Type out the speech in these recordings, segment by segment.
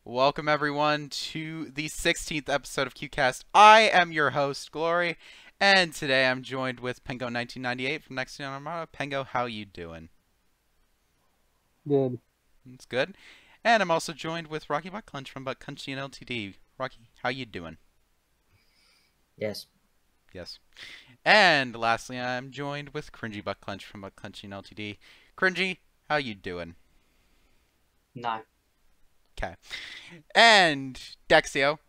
Welcome everyone to the 16th episode of QCast. I am your host, Glory, and today I'm joined with Pengo1998 from Nexion Armada. Pengo, how you doing? Good. It's good. And I'm also joined with Rocky Buttclenchean from Buttclenchean Ltd. Rocky, how you doing? Yes. Yes. And lastly, I'm joined with Cringey Buttclenchean from Buttclenchean Ltd. Cringey, how you doing? No. Okay. And Dexio,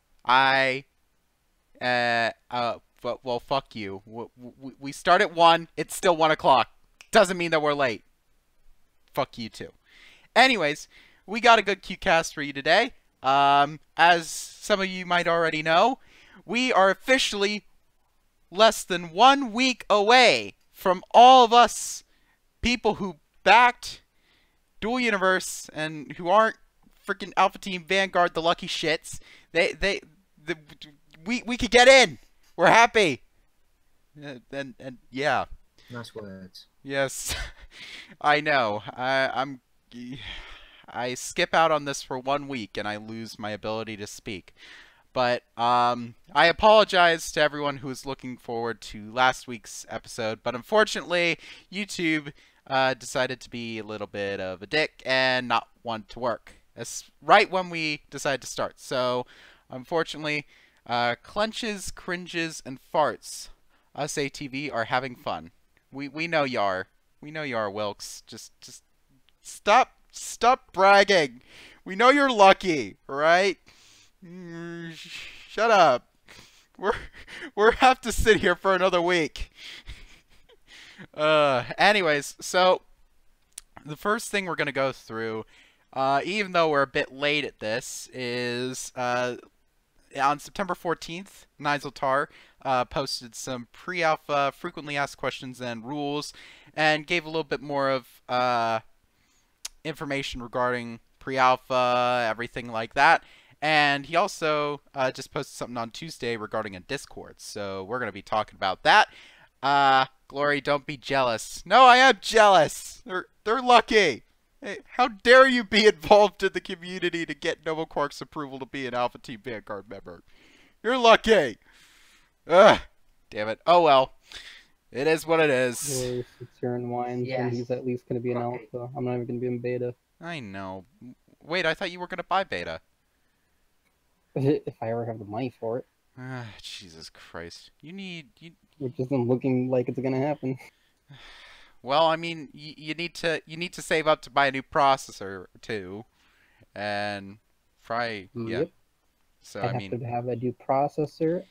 well, fuck you. We start at 1. It's still 1 o'clock. Doesn't mean that we're late. Fuck you too. Anyways, we got a good QCast for you today. As some of you might already know, we are officially less than 1 week away from all of us people who backed Dual Universe and who aren't freaking Alpha Team Vanguard, the lucky shits. We could get in. We're happy. And yeah. Nice words. Yes, I know. I skip out on this for 1 week and I lose my ability to speak. But I apologize to everyone who was looking forward to last week's episode. But unfortunately, YouTube decided to be a little bit of a dick and not want to work. That's right when we decided to start. So, unfortunately, clenches, cringes, and farts, us ATV, are having fun. We know you are. We know you are, Wilkes. Just stop bragging. We know you're lucky, right? Shut up. We're have to sit here for another week. Anyways, so the first thing we're gonna go through, even though we're a bit late at this, is on September 14th, Nizeltar posted some pre-alpha frequently asked questions and rules, and gave a little bit more of information regarding pre-alpha, everything like that. And he also just posted something on Tuesday regarding a Discord, so we're going to be talking about that. Glory, don't be jealous. No, I am jealous. They're lucky. Hey, how dare you be involved in the community to get Nova Quark's approval to be an Alpha Team Vanguard member? You're lucky. Ugh, damn it. Oh well. It is what it is. Glory sits here and whines, and he's at least going to be an alpha. I'm not even going to be in beta. I know. Wait, I thought you were going to buy beta. If I ever have the money for it. Jesus Christ. Which isn't looking like it's going to happen. Well, I mean, you need to save up to buy a new processor or two, and probably yeah. So I mean, have to have a new processor,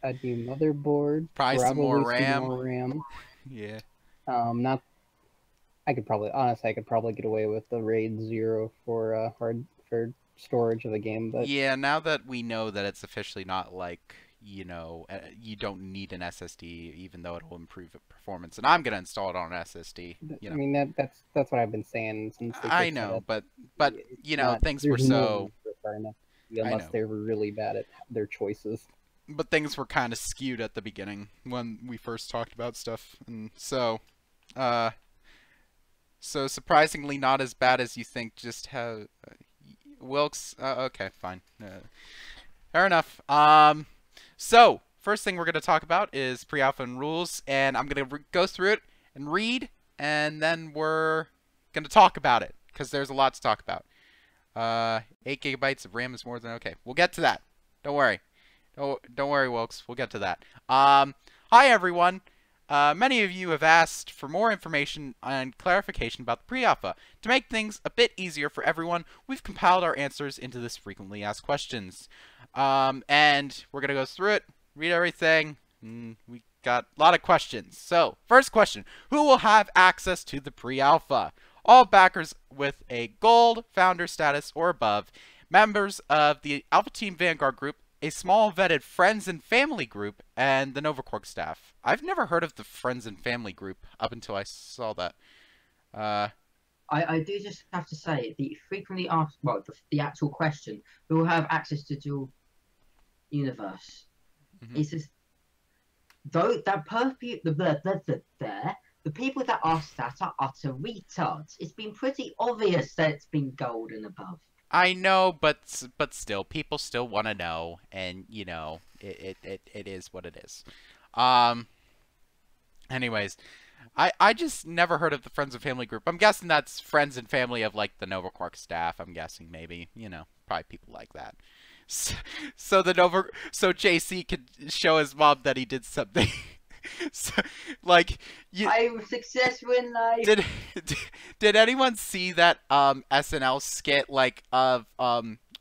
a new motherboard, probably some more RAM. Yeah. I could probably get away with the RAID 0 for storage of the game, but yeah, now that we know that it's officially not like, you know, you don't need an SSD, even though it'll improve performance, and I'm gonna install it on an SSD. You know. I mean that's what I've been saying since. I know, but you know, things were so. Unless they were really bad at their choices. But things were kind of skewed at the beginning when we first talked about stuff, and so surprisingly not as bad as you think. Just how Wilkes. Okay, fine. Fair enough. So, first thing we're going to talk about is pre-alpha and rules, and I'm going to go through it and read, and then we're going to talk about it, because there's a lot to talk about. 8 gigabytes of RAM is more than okay. We'll get to that. Don't worry. Don't worry, Wilkes. We'll get to that. Hi, everyone. Many of you have asked for more information and clarification about the pre-alpha. To make things a bit easier for everyone, we've compiled our answers into this frequently asked questions. And we're going to go through it, read everything. We got a lot of questions. So, first question. Who will have access to the pre-alpha? All backers with a gold, founder status, or above, members of the Alpha Team Vanguard group, a small vetted friends and family group, and the Nova Quark staff. I've never heard of the friends and family group up until I saw that. I do just have to say, the frequently asked, well, the actual question, who will have access to Dual Universe? It's just, though that the people that ask that are utter retards. It's been pretty obvious that it's been gold and above. I know, but still, people still want to know, and you know, it is what it is. Anyways, I just never heard of the Friends and Family group. I'm guessing that's friends and family of like the Nova Quark staff. I'm guessing maybe, you know, probably people like that. So JC could show his mom that he did something. So, like, I was successful in life. Did anyone see that SNL skit like of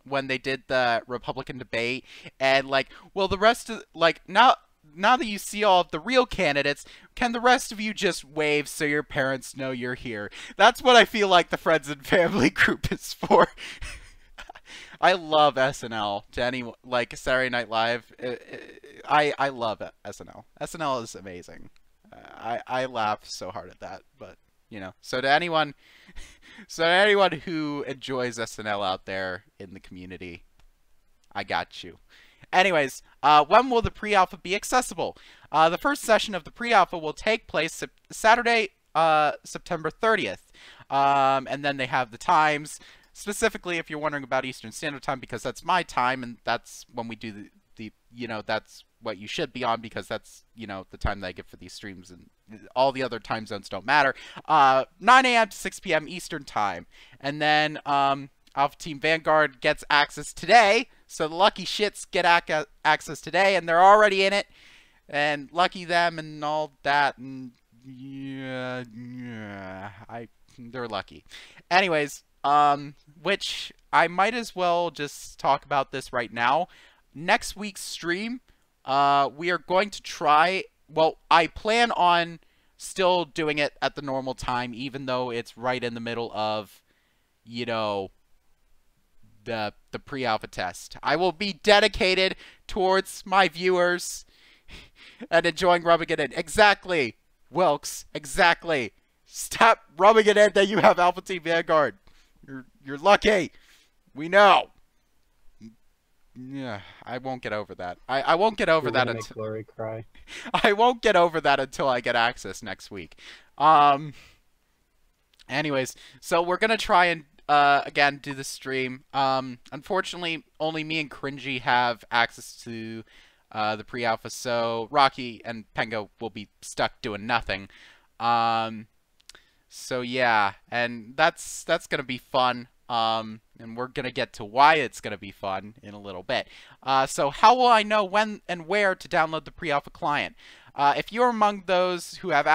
when they did the Republican debate and like, well, the rest of like now that you see all of the real candidates, can the rest of you just wave so your parents know you're here? That's what I feel like the Friends and Family group is for. I love SNL. To any like Saturday Night Live, I love SNL. SNL is amazing. I laugh so hard at that. But you know, so to anyone who enjoys SNL out there in the community, I got you. Anyways, when will the pre-alpha be accessible? The first session of the pre-alpha will take place Saturday, September 30th. And then they have the times. Specifically, if you're wondering about Eastern Standard Time, because that's my time, and that's when we do the you know, that's what you should be on, because that's, you know, the time that I get for these streams, and all the other time zones don't matter. 9 a.m. to 6 p.m. Eastern Time. And then Alpha Team Vanguard gets access today, so the lucky shits get access today, and they're already in it, and lucky them and all that, and yeah, they're lucky. Anyways, which I might as well just talk about this right now. Next week's stream, we are going to try, well, I plan on still doing it at the normal time, even though it's right in the middle of, you know, the pre-alpha test. I will be dedicated towards my viewers and enjoying rubbing it in. Exactly, Wilkes, exactly. Stop rubbing it in that you have Alpha Team Vanguard. You're lucky. We know. Yeah, I won't get over that. I won't get over that until Glory cry. I won't get over that until I get access next week. Anyways, so we're gonna try and again do the stream. Unfortunately, only me and Cringey have access to the pre-alpha, so Rocky and Pengo will be stuck doing nothing. So yeah, and that's gonna be fun. And we're gonna get to why it's gonna be fun in a little bit. So how will I know when and where to download the pre-alpha client? If you're among those who have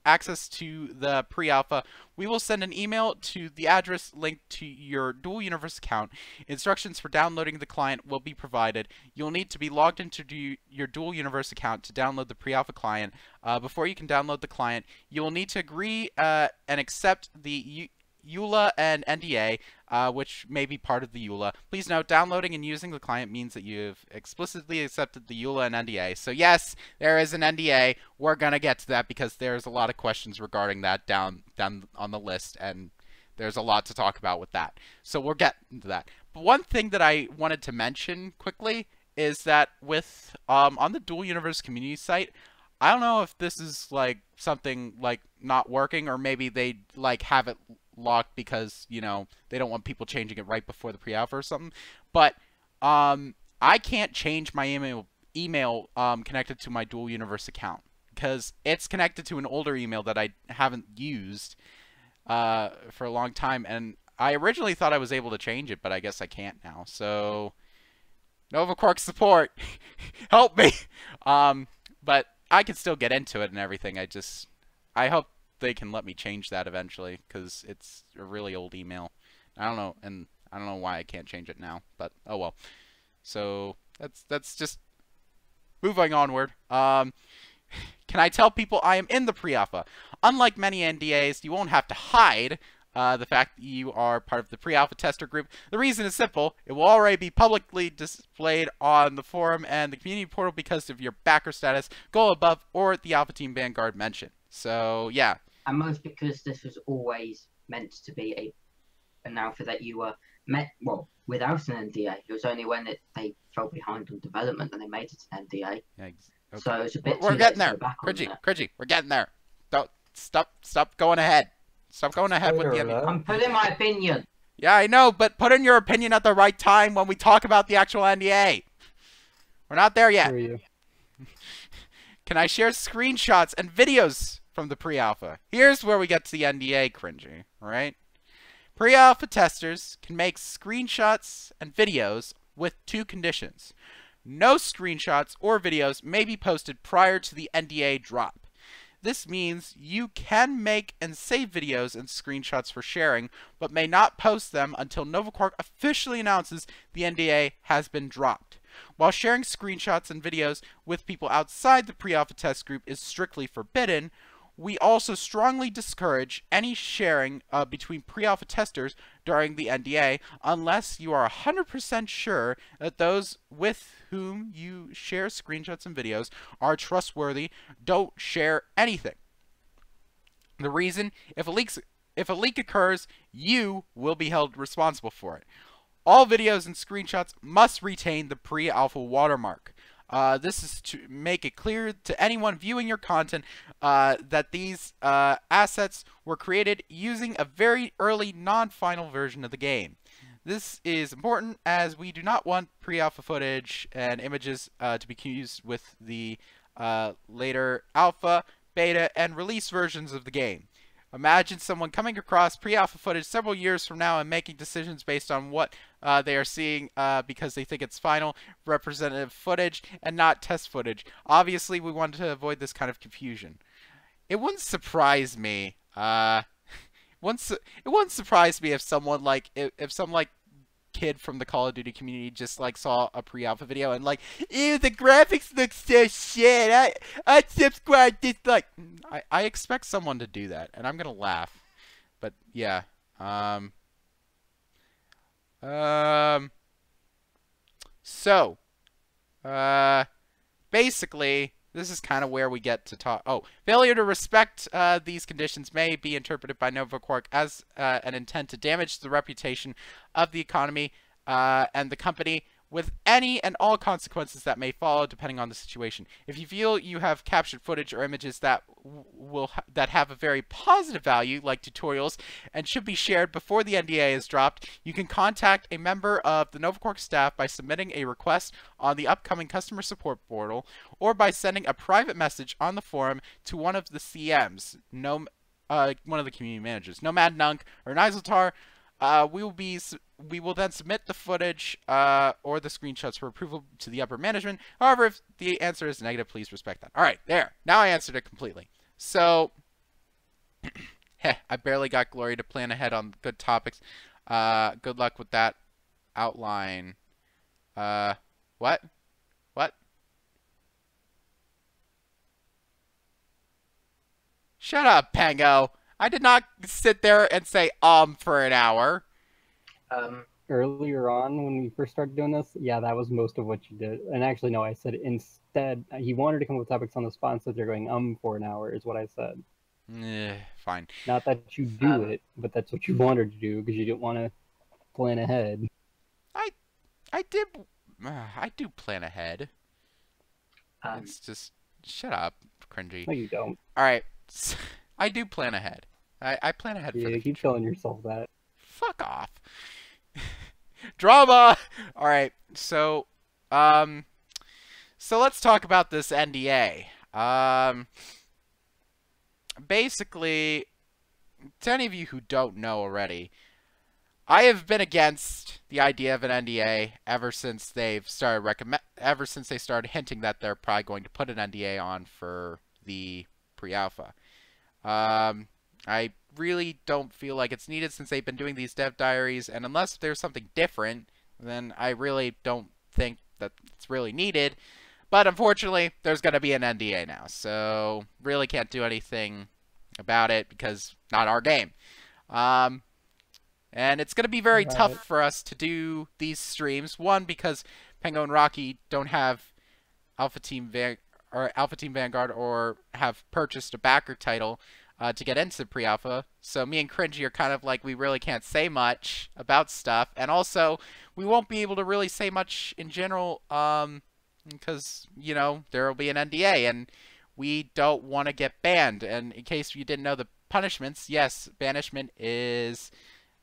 access to the pre-alpha, we will send an email to the address linked to your Dual Universe account. Instructions for downloading the client will be provided. You'll need to be logged into your Dual Universe account to download the pre-alpha client. Before you can download the client, you will need to agree and accept the EULA and NDA, which may be part of the EULA. Please note, downloading and using the client means that you've explicitly accepted the EULA and NDA. So yes, there is an NDA. We're going to get to that because there's a lot of questions regarding that down on the list, and there's a lot to talk about with that. So we'll get into that. But one thing that I wanted to mention quickly is that with on the Dual Universe community site, I don't know if this is like something like not working, or maybe they like have it locked because, you know, they don't want people changing it right before the pre-alpha or something. But I can't change my email connected to my Dual Universe account because it's connected to an older email that I haven't used for a long time, and I originally thought I was able to change it, but I guess I can't now. So Nova Quark support, help me. But I can still get into it and everything. I hope they can let me change that eventually, because it's a really old email. I don't know, and I don't know why I can't change it now, but oh well. So that's just moving onward. Can I tell people I am in the pre-alpha? Unlike many NDAs, you won't have to hide the fact that you are part of the pre-alpha tester group. The reason is simple. It will already be publicly displayed on the forum and the community portal because of your backer status, goal above, or the Alpha Team Vanguard mention. So yeah. And most because this was always meant to be an alpha that you were without an NDA. It was only when they fell behind on development that they made it an NDA. Yeah, okay. So it's a bit. We're getting there. Cringey, we're getting there. Don't stop going ahead. Stop going ahead with the NDA. I'm putting my opinion. Yeah, I know, but put in your opinion at the right time when we talk about the actual NDA. We're not there yet. Screw you. Can I share screenshots and videos from the pre-alpha? Here's where we get to the NDA, Cringey, alright? Pre-alpha testers can make screenshots and videos with 2 conditions. No screenshots or videos may be posted prior to the NDA drop. This means you can make and save videos and screenshots for sharing, but may not post them until NovaQuark officially announces the NDA has been dropped. While sharing screenshots and videos with people outside the pre-alpha test group is strictly forbidden, we also strongly discourage any sharing between pre-alpha testers during the NDA unless you are 100% sure that those with whom you share screenshots and videos are trustworthy. Don't share anything. The reason, if a leak occurs, you will be held responsible for it. All videos and screenshots must retain the pre-alpha watermark. This is to make it clear to anyone viewing your content that these assets were created using a very early non-final version of the game. This is important as we do not want pre-alpha footage and images to be used with the later alpha, beta, and release versions of the game. Imagine someone coming across pre-alpha footage several years from now and making decisions based on what they are seeing because they think it's final representative footage and not test footage. Obviously, we wanted to avoid this kind of confusion. It wouldn't surprise me. It wouldn't surprise me if someone if some kid from the Call of Duty community just saw a pre-alpha video and ew, the graphics look so shit. I subscribe dislike. I expect someone to do that, and I'm gonna laugh. But yeah. So basically, this is kind of where we get to talk. Oh, failure to respect these conditions may be interpreted by NovaQuark as an intent to damage the reputation of the economy and the company, with any and all consequences that may follow depending on the situation. If you feel you have captured footage or images that that have a very positive value, like tutorials, and should be shared before the NDA is dropped, you can contact a member of the NovaQuark staff by submitting a request on the upcoming customer support portal, or by sending a private message on the forum to one of the CMs, one of the community managers, Nomad Nunk or Nizeltar. We will then submit the footage or the screenshots for approval to the upper management. However, if the answer is negative, please respect that. All right, there. Now I answered it completely. So, I barely got Glory to plan ahead on good topics. Good luck with that outline. What? What? Shut up, Pango. I did not sit there and say for an hour. Earlier on, when we first started doing this, yeah, that was most of what you did. And actually, no, I said instead, he wanted to come up with topics on the spot, so they're going for an hour, is what I said. Fine. Not that you do it, but that's what you wanted to do, because you didn't want to plan ahead. I do plan ahead. It's just, shut up, Cringey. No, you don't. Alright, I do plan ahead. I plan ahead for the you keep telling yourself that. Fuck off. Drama! Alright, so let's talk about this NDA. Basically, to any of you who don't know already, I have been against the idea of an NDA ever since they started hinting that they're probably going to put an NDA on for the pre-alpha. I really don't feel like it's needed since they've been doing these dev diaries, and unless there's something different, then I really don't think that it's really needed. But unfortunately, there's going to be an NDA now, so really can't do anything about it because not our game. And it's going to be very tough for us to do these streams. One, because Pengo and Rocky don't have Alpha Team Vanguard or have purchased a backer title to get into pre-alpha. So me and Cringey are kind of we really can't say much about stuff. And also, we won't be able to really say much in general because, there will be an NDA and we don't want to get banned. And in case you didn't know the punishments, yes, banishment is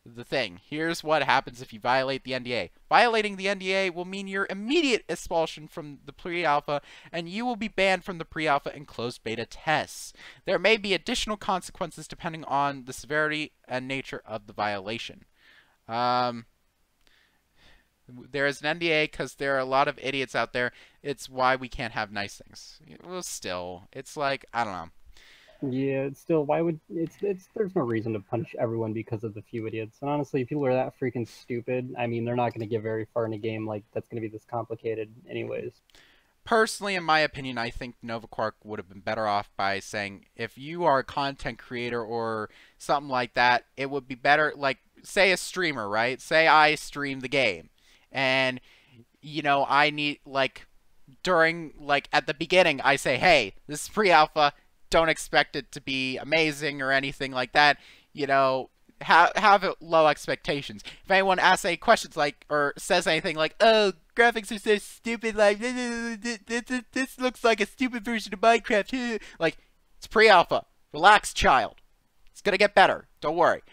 the thing. Here's what happens if you violate the NDA. Violating the NDA will mean your immediate expulsion from the pre-alpha, and you will be banned from the pre-alpha and closed beta tests. There may be additional consequences depending on the severity and nature of the violation. There is an NDA because there are a lot of idiots out there. It's why we can't have nice things. Well, still, it's like, I don't know. Yeah, it's still, why would, there's no reason to punish everyone because of the few idiots. And honestly, if people are that freaking stupid, I mean, they're not going to get very far in a game like that's going to be this complicated anyways. Personally, in my opinion, I think NovaQuark would have been better off by saying, if you are a content creator or something like that, it would be better, like, say a streamer, right? Say I stream the game. And, you know, I need, like, during, like, at the beginning, I say, hey, this is pre-alpha. Don't expect it to be amazing or anything like that. You know, have low expectations. If anyone asks any questions like, or says anything like, oh, graphics are so stupid, like, this looks like a stupid version of Minecraft. Like, it's pre-alpha. Relax, child. It's gonna get better. Don't worry.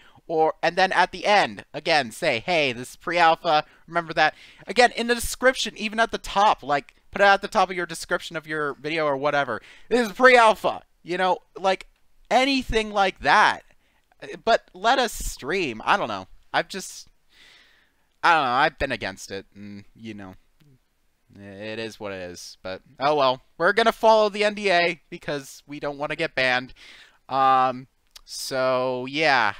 And then at the end, again, say, hey, this is pre-alpha. Remember that. Again, in the description, even at the top, like, put it at the top of your description of your video or whatever. This is pre-alpha. You know, like, anything like that. But let us stream. I don't know. I don't know. I've been against it. And, you know, it is what it is. But, oh well. We're going to follow the NDA because we don't want to get banned. So, yeah.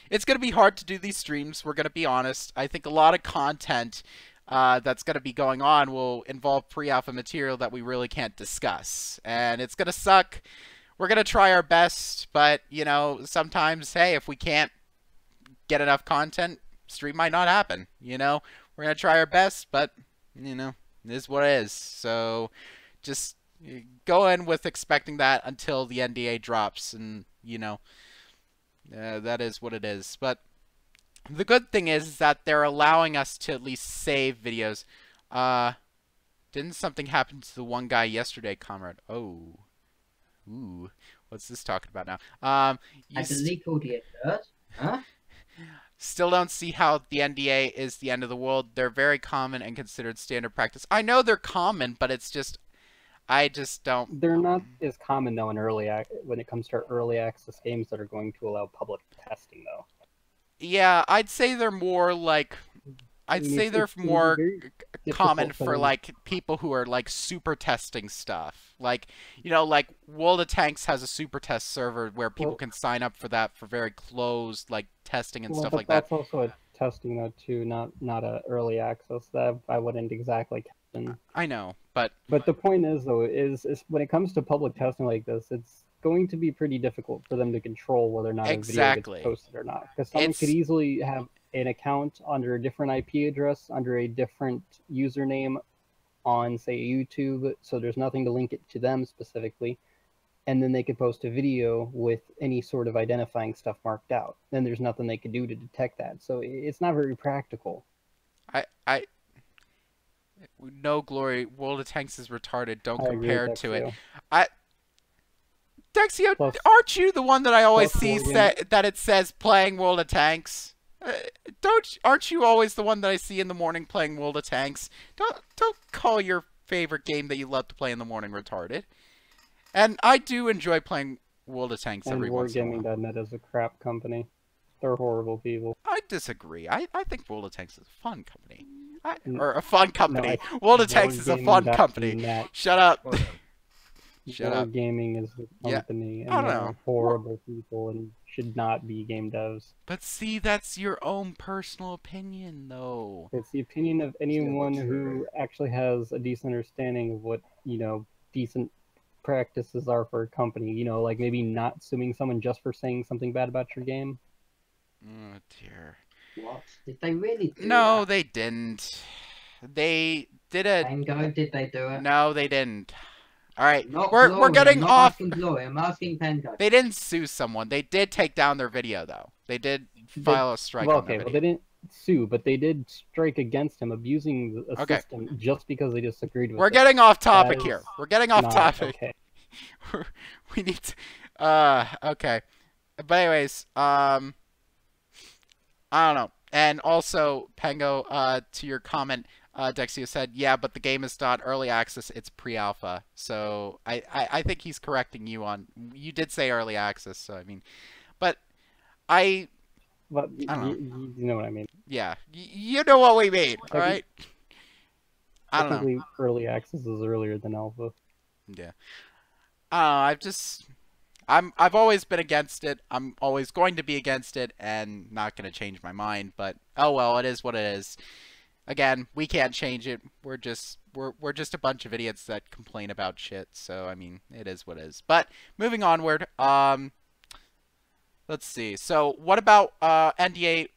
It's going to be hard to do these streams. We're going to be honest. I think a lot of content that's going to be going on will involve pre-alpha material that we really can't discuss. And it's going to suck. We're going to try our best, but, you know, sometimes, hey, if we can't get enough content, stream might not happen, you know? We're going to try our best, but, you know, it is what it is. So, just go in with expecting that until the NDA drops, and, you know, that is what it is. But the good thing is that they're allowing us to at least save videos. Didn't something happen to the one guy yesterday, comrade? Oh. Ooh. What's this talking about now? I believe called you a nerd. Huh? Still don't see how the NDA is the end of the world. They're very common and considered standard practice. I know they're common, but it's just... I just don't... They're not as common, though, when it comes to early access games that are going to allow public testing, though. Yeah, I'd say they're more like... I'd say they're more common for, like, people who are, like, super testing stuff. Like, you know, like, World of Tanks has a super test server where people can sign up for that for very closed, like, testing and stuff like that. That's also a testing, though, too, not a early access. That I wouldn't exactly count. I know, but the point is, though, is when it comes to public testing like this, it's going to be pretty difficult for them to control whether or not a video gets posted or not. Because someone could easily have an account under a different IP address, under a different username on, say, YouTube, so there's nothing to link it to them specifically, and then they could post a video with any sort of identifying stuff marked out. Then there's nothing they could do to detect that. So it's not very practical. No glory, World of Tanks is retarded. Don't compare to it. Dexio, aren't you the one that I always see that it says playing World of Tanks? Aren't you always the one that I see in the morning playing World of Tanks? Don't call your favorite game that you love to play in the morning retarded. And I do enjoy playing World of Tanks every once in a while. Wargaming.net is a crap company. They're horrible people. I disagree. I think World of Tanks is a fun company. Or a fun company. No, World of Tanks is a fun company. Shut up. Shut up. Wargaming is a company, and they're horrible people and should not be game devs. But see, that's your own personal opinion, though. It's the opinion of anyone who actually has a decent understanding of what, you know, decent practices are for a company. You know, like maybe not suing someone just for saying something bad about your game. Oh, dear. What? Did they really do No, that? They didn't. They did it. Pengo, did they do it? No, they didn't. All right, we're getting off. I'm asking Pengo. They didn't sue someone. They did take down their video, though. They did file a strike on their video. Well, they didn't sue, but they did strike against him, abusing a system just because they disagreed with it. We're getting off topic here. We're getting off topic. Okay. We need to... Okay. But anyways, I don't know. And also, Pengo, to your comment, Dexio said, yeah, but the game is not early access, it's pre-alpha. So I think he's correcting you on, you did say early access, so I mean, but But I don't know. you know what I mean. Yeah, you know what we mean, all right? I don't know. Technically, early access is earlier than alpha. Yeah. I've always been against it. I'm always going to be against it, and not going to change my mind. But oh well, it is what it is. Again, we can't change it. We're just a bunch of idiots that complain about shit. So I mean, it is what it is. But moving onward, let's see. So what about NDA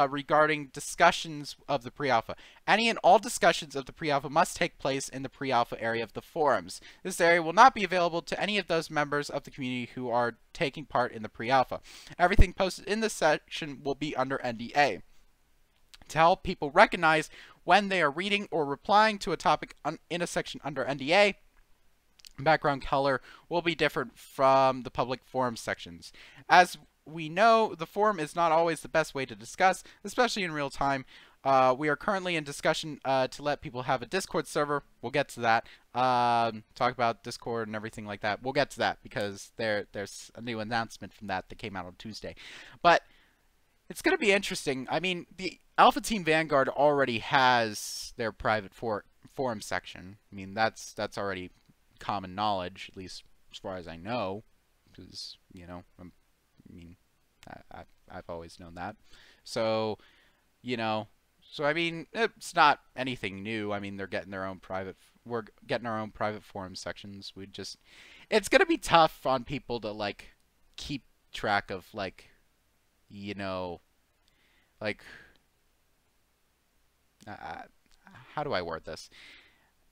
regarding discussions of the pre-alpha? Any and all discussions of the pre-alpha must take place in the pre-alpha area of the forums. This area will not be available to any of those members of the community who are taking part in the pre-alpha. Everything posted in this section will be under NDA. To help people recognize when they are reading or replying to a topic in a section under NDA, background color will be different from the public forum sections. As we know, the forum is not always the best way to discuss, especially in real time. We are currently in discussion to let people have a Discord server. We'll get to that. Talk about Discord and everything like that. We'll get to that because there's a new announcement from that came out on Tuesday. But it's going to be interesting. I mean, the Alpha Team Vanguard already has their private forum section. I mean, that's already common knowledge, at least as far as I know, because, you know, I've always known that. So, you know, so I mean, it's not anything new. I mean, they're getting their own we're getting our own private forum sections. It's going to be tough on people to, like, keep track of, like, you know, like, how do I word this?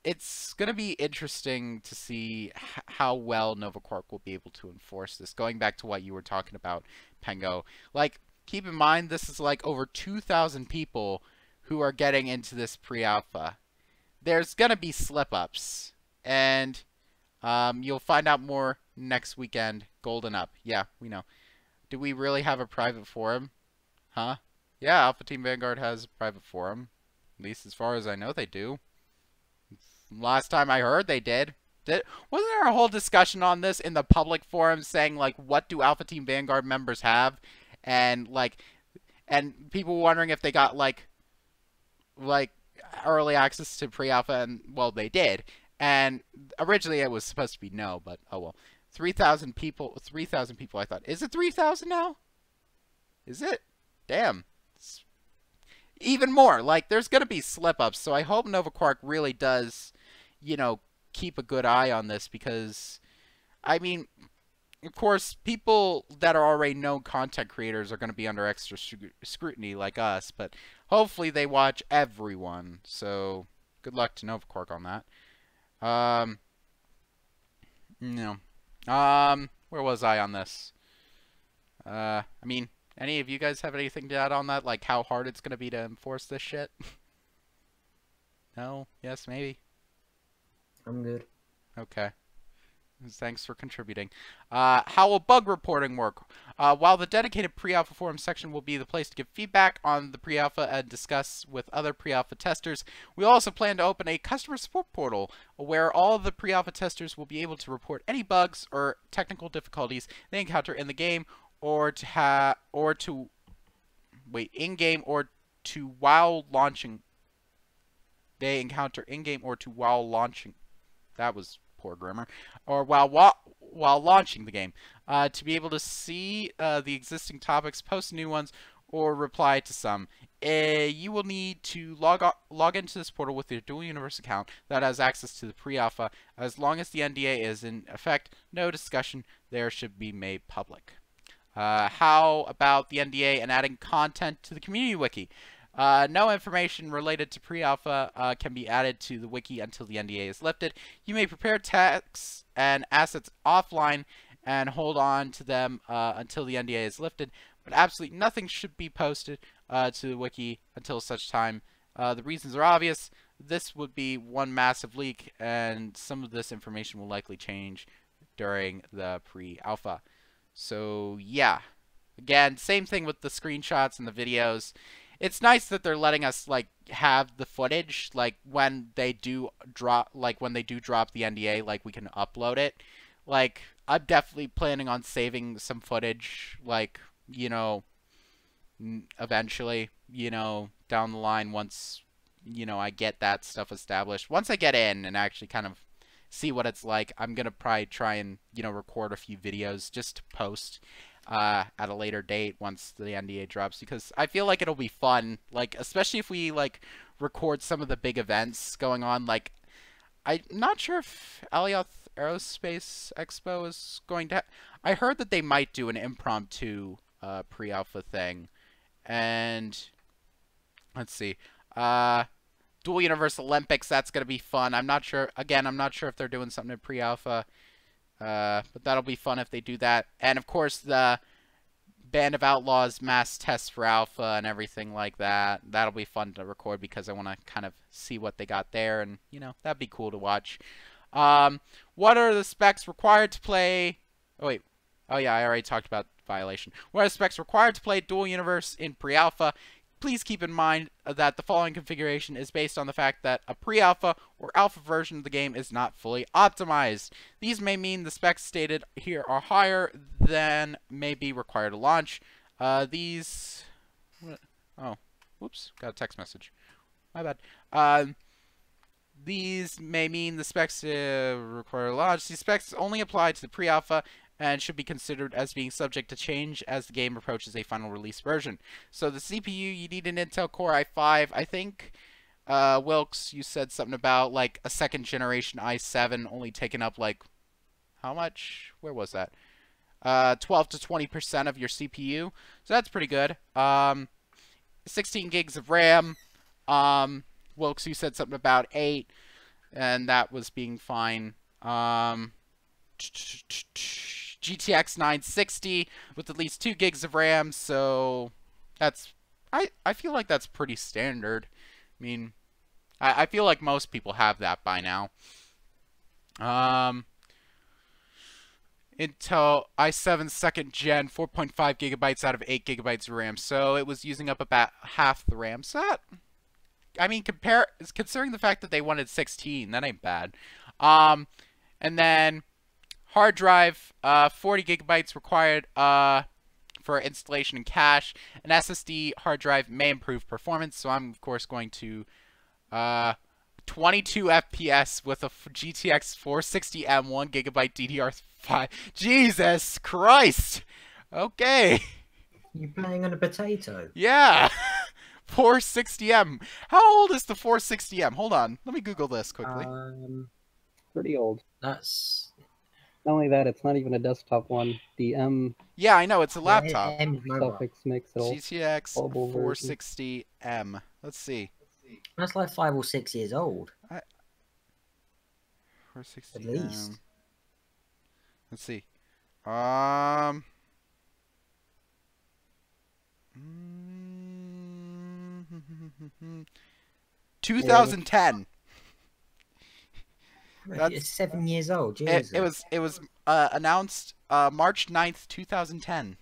It's going to be interesting to see how well Nova Quark will be able to enforce this. Going back to what you were talking about, Pengo, like, keep in mind this is like over 2,000 people who are getting into this pre-alpha. There's going to be slip-ups, and you'll find out more next weekend. Golden Up. Yeah, we know. Do we really have a private forum? Huh? Yeah, Alpha Team Vanguard has a private forum. At least as far as I know they do. Last time I heard they did. Wasn't there a whole discussion on this in the public forum saying, like, what do Alpha Team Vanguard members have? And, like, and people wondering if they got, like early access to pre-alpha, and, well, they did. And originally it was supposed to be no, but oh well. 3,000 people, I thought. Is it 3,000 now? Is it? Damn. It's even more. Like, there's going to be slip-ups, so I hope Nova Quark really does, you know, keep a good eye on this, because, I mean, of course, people that are already known content creators are going to be under extra scrutiny like us, but hopefully they watch everyone, so good luck to Nova Quark on that. No. Where was I on this? I mean, any of you guys have anything to add on that? Like, how hard it's going to be to enforce this shit? No? Yes? Maybe? I'm good. Okay. Thanks for contributing. How will bug reporting work? While the dedicated pre-alpha forum section will be the place to give feedback on the pre-alpha and discuss with other pre-alpha testers, we also plan to open a customer support portal where all of the pre-alpha testers will be able to report any bugs or technical difficulties they encounter in the game, or to in-game or to while launching. They encounter in-game or to while launching. That was poor grammar. Or while launching the game, to be able to see the existing topics, post new ones, or reply to some. You will need to log into this portal with your Dual Universe account that has access to the pre-alpha. As long as the NDA is in effect, no discussion there should be made public. How about the NDA and adding content to the community wiki? No information related to pre-alpha can be added to the wiki until the NDA is lifted. You may prepare texts and assets offline and hold on to them until the NDA is lifted, but absolutely nothing should be posted to the wiki until such time. The reasons are obvious. This would be one massive leak, and some of this information will likely change during the pre-alpha. So, yeah. again, same thing with the screenshots and the videos. It's nice that they're letting us like have the footage, like when they do drop the NDA, like we can upload it. Like I'm definitely planning on saving some footage, like, you know, eventually, you know, down the line once, you know, I get that stuff established. Once I get in and actually kind of see what it's like, I'm gonna probably try and, you know, record a few videos just to post at a later date once the NDA drops, because I feel like it'll be fun, like especially if we like record some of the big events going on. Like I'm not sure if Alioth Aerospace Expo is going to I heard that they might do an impromptu pre-alpha thing, and let's see, Dual Universe Olympics, that's gonna be fun. I'm not sure, again, I'm not sure if they're doing something in pre-alpha, but that'll be fun if they do that. And of course the Band of Outlaws mass tests for alpha and everything like that. That'll be fun to record because I want to kind of see what they got there, and, you know, that'd be cool to watch. What are the specs required to play... Oh, wait. Oh, yeah, I already talked about Violation. What are the specs required to play Dual Universe in pre-alpha? Please keep in mind that the following configuration is based on the fact that a pre-alpha or alpha version of the game is not fully optimized. These may mean the specs stated here are higher than may be required to launch. Oh, whoops, got a text message. My bad. These may mean the specs require to launch. These specs only apply to the pre-alpha and should be considered as being subject to change as the game approaches a final release version. So the CPU, you need an Intel Core i5. I think, Wilkes, you said something about like a second generation i7 only taking up like, how much? Where was that? 12 to 20% of your CPU. So that's pretty good. 16 gigs of RAM. Wilkes, you said something about 8, and that was being fine. GTX 960 with at least 2 gigs of RAM, so that's, I feel like that's pretty standard. I mean, I feel like most people have that by now. Intel i7 2nd gen, 4.5 gigabytes out of 8 gigabytes of RAM, so it was using up about half the RAM. So that, I mean, considering the fact that they wanted 16, that ain't bad. And then hard drive, 40 gigabytes required for installation and cache. An SSD hard drive may improve performance, so I'm of course going to 22 FPS with a GTX 460M 1 gigabyte DDR5. Jesus Christ! Okay. You playing on a potato? Yeah. 460M. How old is the 460M? Hold on. Let me Google this quickly. Pretty old. That's... Not only that, it's not even a desktop one. The M... Yeah, I know. It's a laptop. Suffix makes it all GTX 460M. Let's see. That's like 5 or 6 years old. 460M. At least. Let's see. 2010. It's 7 years old. Jesus. It was announced March 9th, 2010.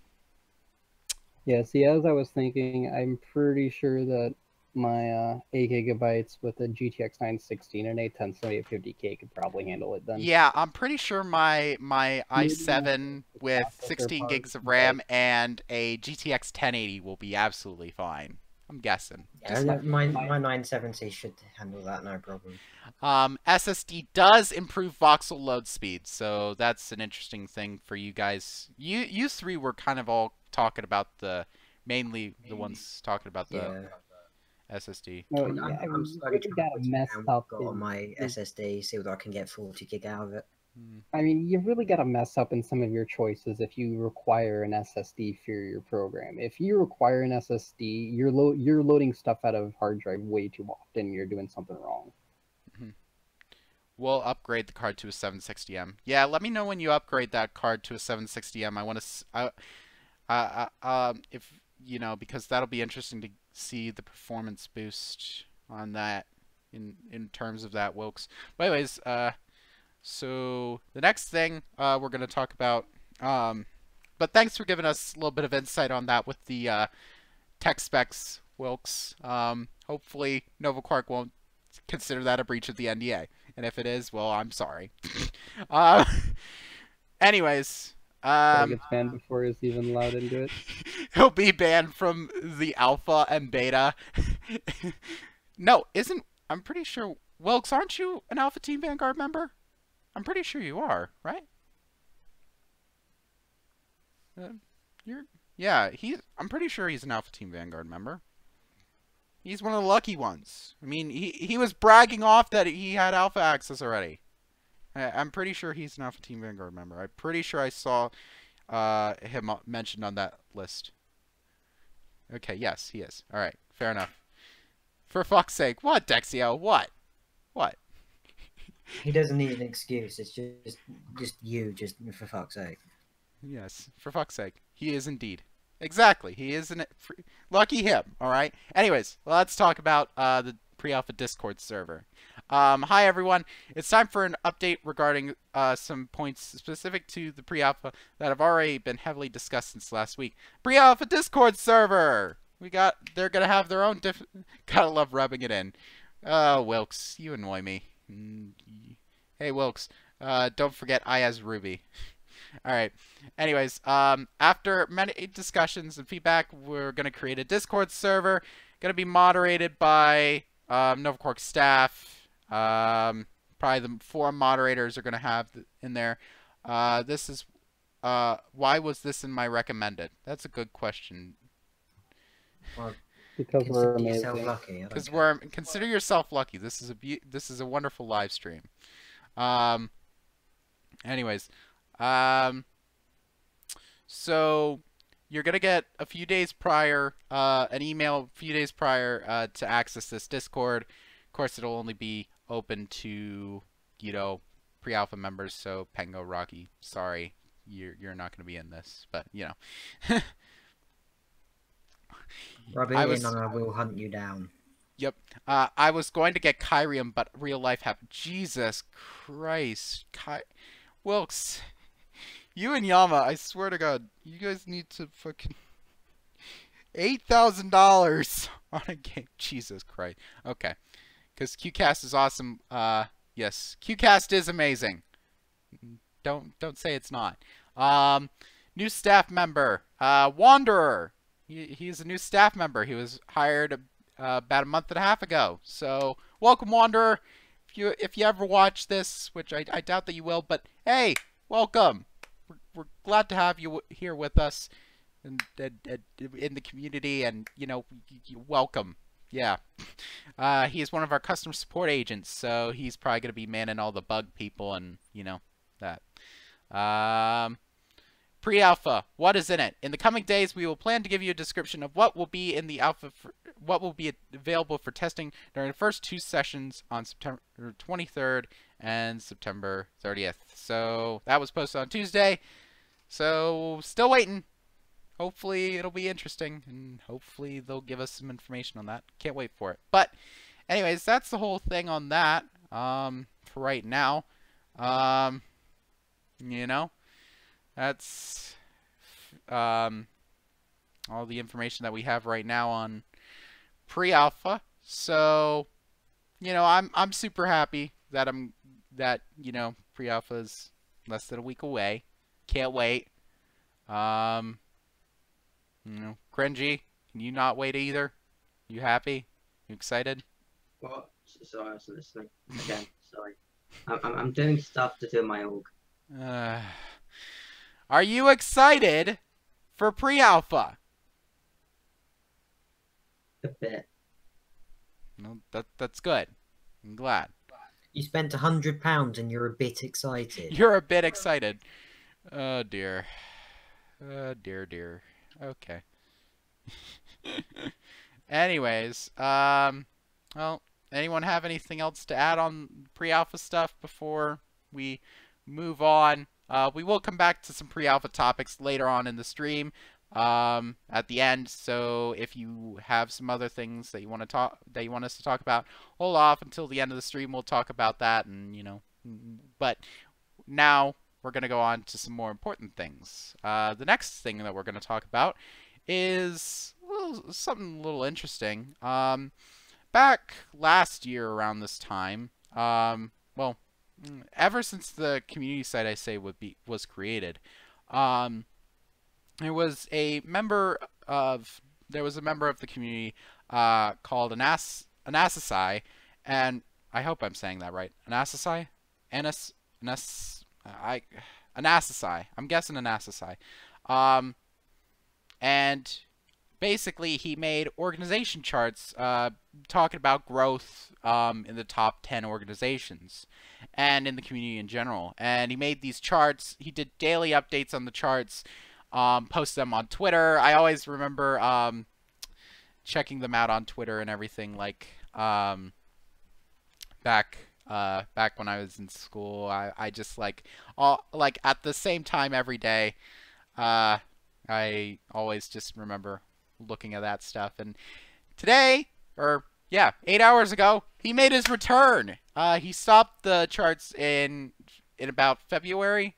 Yeah, see, as I was thinking, I'm pretty sure that my 8 gigabytes with a GTX 960 and an A10 7850K could probably handle it then. Yeah, I'm pretty sure my i7 with 16 gigs of RAM and a GTX 1080 will be absolutely fine. I'm guessing. Yeah, my 970 should handle that, no problem. SSD does improve voxel load speed, so that's an interesting thing for you guys. You three were kind of all talking about mainly the ones talking about the SSD. No, yeah, I'm really got to mess up on my SSD, see whether I can get 40 gig out of it. I mean, you've really got to mess up in some of your choices if you require an SSD for your program. If you require an SSD, you're loading stuff out of hard drive way too often. You're doing something wrong. We'll upgrade the card to a 760M. Yeah, let me know when you upgrade that card to a 760M. I want to, if you know, because that'll be interesting to see the performance boost on that in terms of that, Wilkes. But anyways, so the next thing we're going to talk about, But thanks for giving us a little bit of insight on that with the tech specs, Wilkes. Hopefully Nova Quark won't consider that a breach of the NDA. And if it is, well, I'm sorry. Anyways. He gets banned before he's even allowed into it. He'll be banned from the alpha and beta. No, I'm pretty sure... Wilkes, aren't you an Alpha Team Vanguard member? I'm pretty sure you are, right? I'm pretty sure he's an Alpha Team Vanguard member. He's one of the lucky ones. I mean, he was bragging off that he had alpha access already. I'm pretty sure he's an Alpha Team Vanguard member. I'm pretty sure I saw him mentioned on that list. Okay, yes, he is. All right, fair enough. For fuck's sake, what, Dexio? What? What? He doesn't need an excuse. It's just you, just for fuck's sake. Yes, for fuck's sake. He is indeed. Exactly. He is lucky him, all right? Anyways, let's talk about the pre-alpha Discord server. Hi, everyone. It's time for an update regarding some points specific to the pre-alpha that have already been heavily discussed since last week. Pre-alpha Discord server! They're going to have their own Gotta love rubbing it in. Wilkes, you annoy me. Hey, Wilkes, don't forget I as Ruby. Alright, anyways, after many discussions and feedback, we're going to create a Discord server. Going to be moderated by Nova Quark staff. Probably the 4 moderators are going to have in there. This is, why was this in my recommended? That's a good question. Well, because we're amazing. Lucky. Consider yourself lucky. This is a wonderful live stream. Anyways, so you're gonna get a few days prior, an email a few days prior to access this Discord. Of course, it'll only be open to, you know, pre-alpha members. So Pengo, Rocky, sorry, you're not gonna be in this, but you know. Rub it in and I will hunt you down. Yep. I was going to get Kyrium, but real life happened. Jesus Christ. Wilkes. You and Yama, I swear to God, you guys need to fucking... $8,000 on a game. Jesus Christ. Okay. Because QCast is awesome. Yes. QCast is amazing. Don't say it's not. New staff member. Wanderer. He's a new staff member. He was hired about a month and a half ago. So, welcome, Wanderer. If you ever watch this, which I doubt that you will, but hey, welcome. We're glad to have you here with us in the community, and you know, welcome. Yeah. He is one of our customer support agents, so he's probably gonna be manning all the bug people and you know that. Pre-alpha, what is in it? In the coming days, we will plan to give you a description of what will be in the alpha, what will be available for testing during the first 2 sessions on September 23rd and September 30th. So that was posted on Tuesday. So still waiting. Hopefully it'll be interesting, and hopefully they'll give us some information on that. Can't wait for it. But anyways, that's the whole thing on that. For right now, you know. That's all the information that we have right now on pre-alpha. So, you know, I'm super happy that you know, pre-alpha is less than a week away. Can't wait. You know, Cringey, can you not wait either? You happy? You excited? What? Sorry, I was listening again. Sorry, I'm doing stuff to do my org. Are you excited for pre-alpha? A bit. No, that's good. I'm glad. You spent £100 and you're a bit excited. You're a bit excited. Oh dear. Oh dear. Okay. Anyways, well, anyone have anything else to add on pre-alpha stuff before we move on? We will come back to some pre-alpha topics later on in the stream at the end. So if you have some other things that you want us to talk about, hold off until the end of the stream. We'll talk about that, and you know. But now we're going to go on to some more important things. The next thing that we're going to talk about is something a little interesting. Back last year around this time, well, ever since the community site I say was created, there was a member of the community called Anasasi, and I hope I'm saying that right. Anasasi? Anasasi. I'm guessing Anasasi. And basically he made organization charts talking about growth in the top 10 organizations and in the community in general. And he made these charts. He did daily updates on the charts, posted them on Twitter. I always remember checking them out on Twitter and everything, like back when I was in school. I just like at the same time every day. I always just remember looking at that stuff. And today, or yeah, 8 hours ago, he made his return. He stopped the charts in about February,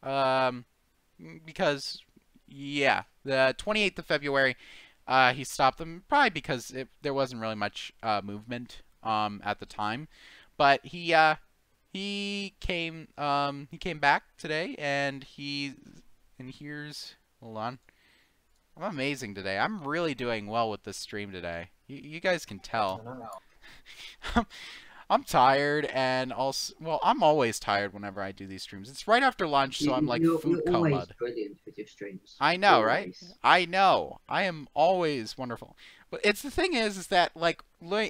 because yeah, the 28th of February, he stopped them probably because there wasn't really much movement at the time. But he came back today, and here's, hold on. I'm amazing today. I'm really doing well with this stream today. You guys can tell. I'm tired, and also, well, I'm always tired whenever I do these streams. It's right after lunch, so I'm like food You're always coma. brilliant with your streams. I know, Always. right? I know. I am always wonderful. But the thing is that like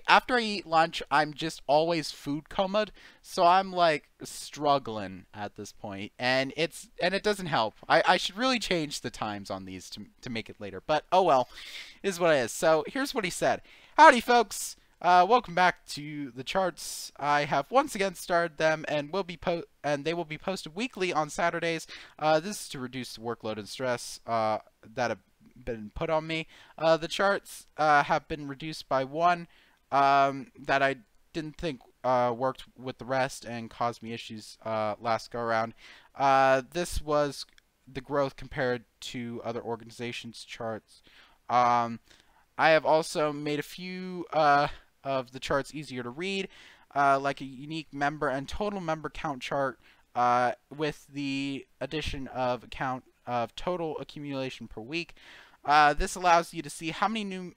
after I eat lunch, I'm just always food comaed, so I'm like struggling at this point, and it doesn't help. I should really change the times on these to make it later, but oh well, is what it is. So here's what he said. Howdy, folks. Welcome back to the charts. I have once again started them, and they will be posted weekly on Saturdays. This is to reduce the workload and stress that have been put on me. The charts have been reduced by one that I didn't think worked with the rest and caused me issues last go around. This was the growth compared to other organizations' charts. I have also made a few of the charts easier to read, like a unique member and total member count chart, with the addition of count of total accumulation per week. This allows you to see how many new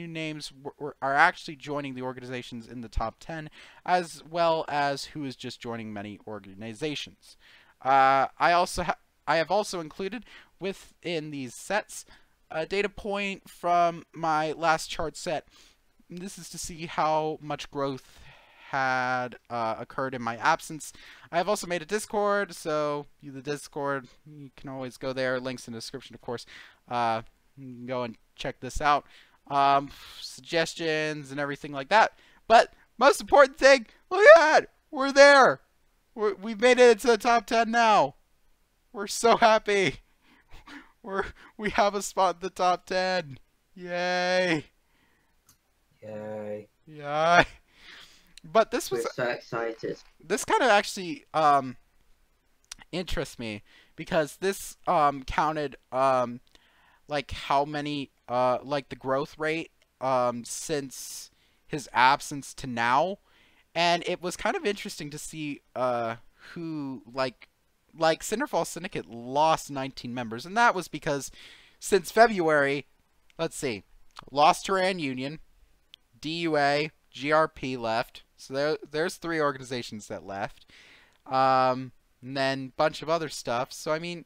names are actually joining the organizations in the top 10, as well as who is just joining many organizations. I have also included within these sets a data point from my last chart set. This is to see how much growth had occurred in my absence. I have also made a Discord, so the Discord, you can always go there. Links in the description, of course. You can go and check this out. Suggestions and everything like that. But most important thing, look at that! We're there! We've made it into the top 10 now. We're so happy. We have a spot in the top 10. Yay! Yay. Yay! But this was... We're so excited. This kind of actually interests me, because this counted like how many like the growth rate since his absence to now, and it was kind of interesting to see who like Cinderfall Syndicate lost 19 members, and that was because since February, let's see, Lost Terran Union, DUA, GRP left. So there's 3 organizations that left. And then a bunch of other stuff. So, I mean,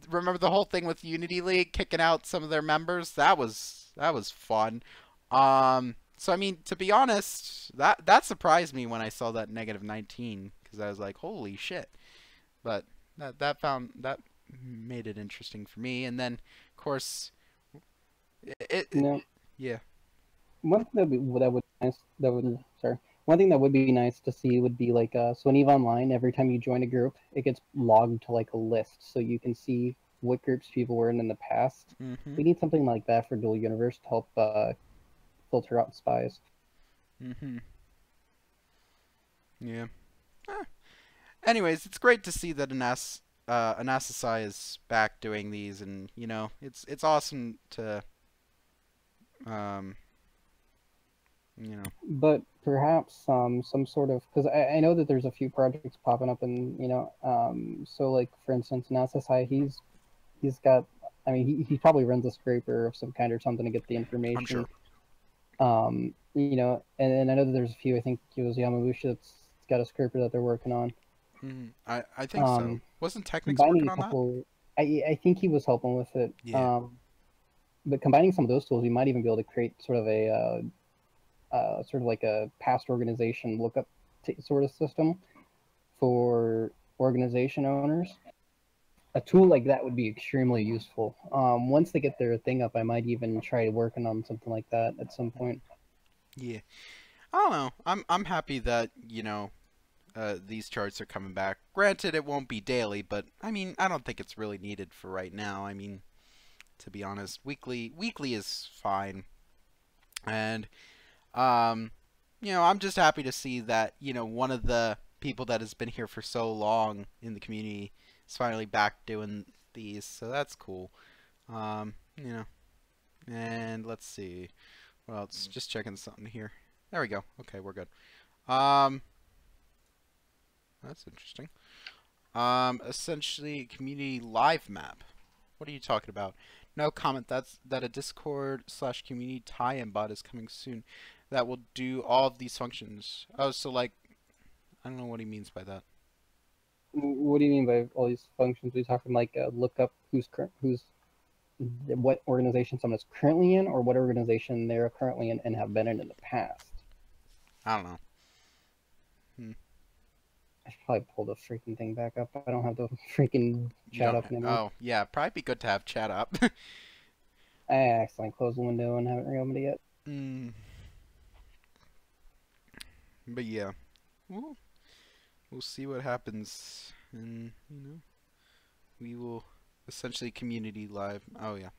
remember the whole thing with Unity League kicking out some of their members? That was fun. So, I mean, to be honest, that surprised me when I saw that -19, because I was like, holy shit. But that made it interesting for me. And then, of course, yeah. One thing that would be nice to see would be like so in EVE Online, every time you join a group, it gets logged to like a list, so you can see what groups people were in the past. Mm-hmm. We need something like that for Dual Universe to help filter out spies. Mm-hmm. Yeah. anyways, it's great to see that Anastasai is back doing these, and you know, it's awesome to, you know. But perhaps some sort of, because I know that there's a few projects popping up, and you know, so like for instance, in SSI, he's got, I mean, he probably runs a scraper of some kind or something to get the information. I'm sure. You know, and I know that there's a few. I think it was Yamamushi that's got a scraper that they're working on. I think so. Wasn't Technics working on that? I think he was helping with it. Yeah. But combining some of those tools, you might even be able to create sort of a sort of like a past organization lookup sort of system for organization owners. A tool like that would be extremely useful. Once they get their thing up, I might even try working on something like that at some point. Yeah, I don't know. I'm happy that, you know, these charts are coming back. Granted, it won't be daily, but I mean, I don't think it's really needed for right now. I mean, to be honest, weekly is fine. And you know, I'm just happy to see that, you know, one of the people that has been here for so long in the community is finally back doing these, so that's cool. You know, and let's see. Well, it's just checking something here. There we go. Okay, we're good. That's interesting. Essentially, community live map. What are you talking about? No comment. That a Discord/community tie-in bot is coming soon. That will do all of these functions. Oh, so like, I don't know what he means by that. What do you mean by all these functions? Are you talking like look up what organization someone is currently in, or what organization they're currently in and have been in the past? I don't know. I should probably pull the freaking thing back up. I don't have the freaking chat up anymore. Oh, yeah, probably be good to have chat up. I accidentally closed the window and haven't reopened it yet. But yeah, we'll see what happens, and you know, we will essentially community live. Oh yeah,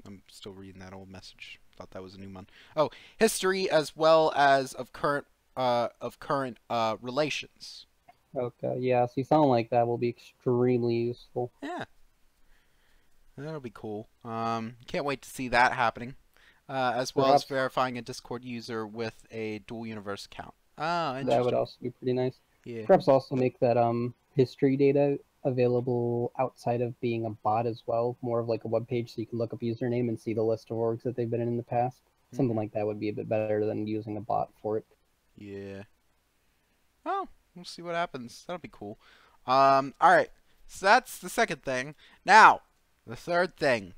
I'm still reading that old message. Thought that was a new one. Oh, history as well as of current relations. Okay, yeah, so you sound like that will be extremely useful. Yeah, that'll be cool. Can't wait to see that happening. As well as verifying a Discord user with a dual universe account. Oh, interesting. That would also be pretty nice. Yeah. Perhaps also make that history data available outside of being a bot as well. More of like a web page so you can look up username and see the list of orgs that they've been in the past. Something like that would be a bit better than using a bot for it. Yeah. Oh, we'll see what happens. That'll be cool. Alright. So that's the second thing. Now, the third thing.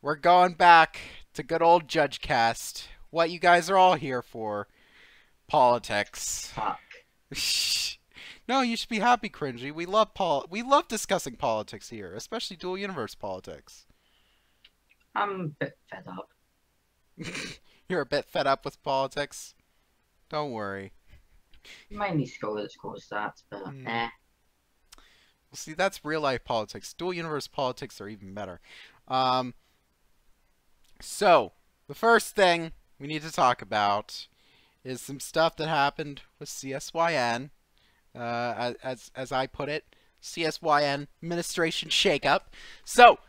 We're going back to good old JudgeCast. What you guys are all here for. Politics. Fuck. No, you should be happy, Cringey. We love discussing politics here, especially dual universe politics. I'm a bit fed up. You're a bit fed up with politics? Don't worry. Mainly school that's caused that, but eh. Well, see, that's real life politics. Dual universe politics are even better. So, the first thing we need to talk about is some stuff that happened with CSYN. As I put it, CSYN administration shakeup. So,